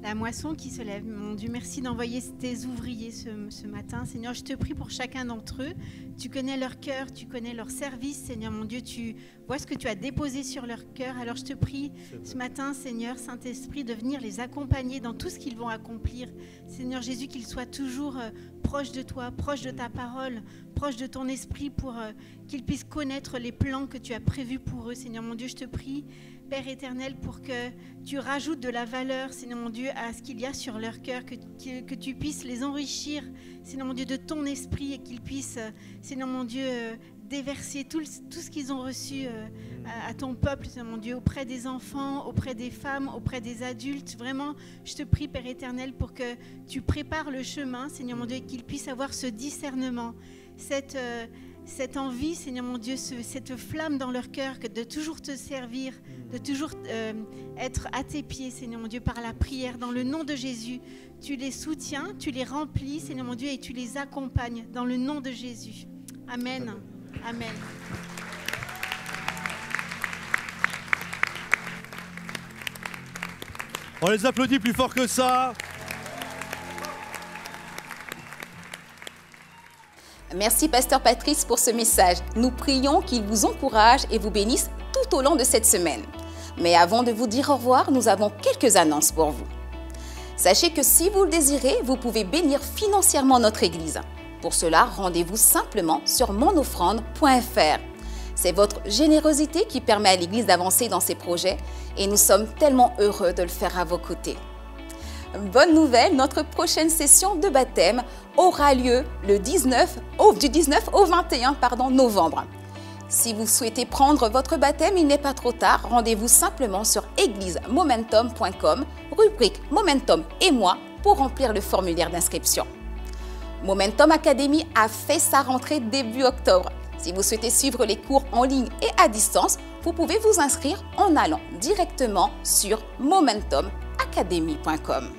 S9: la moisson qui se lève. Mon Dieu, merci d'envoyer tes ouvriers ce matin. Seigneur, je te prie pour chacun d'entre eux. Tu connais leur cœur, tu connais leur service. Seigneur, mon Dieu, tu vois ce que tu as déposé sur leur cœur. Alors, je te prie ce matin, Seigneur, Saint-Esprit, de venir les accompagner dans tout ce qu'ils vont accomplir. Seigneur Jésus, qu'ils soient toujours proches de toi, proches de ta parole, proches de ton esprit pour qu'ils puissent connaître les plans que tu as prévus pour eux. Seigneur, mon Dieu, je te prie, Père éternel, pour que tu rajoutes de la valeur, Seigneur mon Dieu, à ce qu'il y a sur leur cœur, que tu puisses les enrichir, Seigneur mon Dieu, de ton esprit et qu'ils puissent, Seigneur mon Dieu, déverser tout ce qu'ils ont reçu à ton peuple, Seigneur mon Dieu, auprès des enfants, auprès des femmes, auprès des adultes. Vraiment, je te prie, Père éternel, pour que tu prépares le chemin, Seigneur mon Dieu, et qu'ils puissent avoir ce discernement, cette cette envie, Seigneur mon Dieu, cette flamme dans leur cœur de toujours te servir, de toujours être à tes pieds, Seigneur mon Dieu, par la prière. Dans le nom de Jésus, tu les soutiens, tu les remplis, Seigneur mon Dieu, et tu les accompagnes dans le nom de Jésus. Amen. Amen.
S6: On les applaudit plus fort que ça.
S1: Merci Pasteur Patrice pour ce message. Nous prions qu'il vous encourage et vous bénisse tout au long de cette semaine. Mais avant de vous dire au revoir, nous avons quelques annonces pour vous. Sachez que si vous le désirez, vous pouvez bénir financièrement notre Église. Pour cela, rendez-vous simplement sur monoffrande.fr. C'est votre générosité qui permet à l'Église d'avancer dans ses projets et nous sommes tellement heureux de le faire à vos côtés. Bonne nouvelle, notre prochaine session de baptême aura lieu du 19 au 21 novembre. Si vous souhaitez prendre votre baptême, il n'est pas trop tard. Rendez-vous simplement sur églisemomentum.com, rubrique Momentum et moi, pour remplir le formulaire d'inscription. Momentum Academy a fait sa rentrée début octobre. Si vous souhaitez suivre les cours en ligne et à distance, vous pouvez vous inscrire en allant directement sur momentumacademy.com.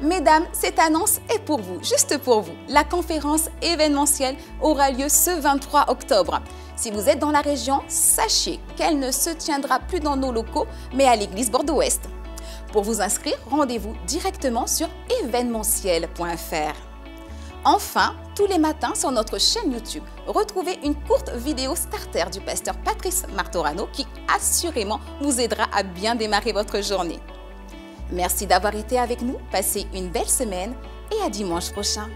S1: Mesdames, cette annonce est pour vous, juste pour vous. La conférence événementielle aura lieu ce 23 octobre. Si vous êtes dans la région, sachez qu'elle ne se tiendra plus dans nos locaux, mais à l'église Bordeaux-Ouest. Pour vous inscrire, rendez-vous directement sur événementiel.fr. Enfin, tous les matins sur notre chaîne YouTube, retrouvez une courte vidéo starter du pasteur Patrice Martorano qui assurément vous aidera à bien démarrer votre journée. Merci d'avoir été avec nous, passez une belle semaine et à dimanche prochain.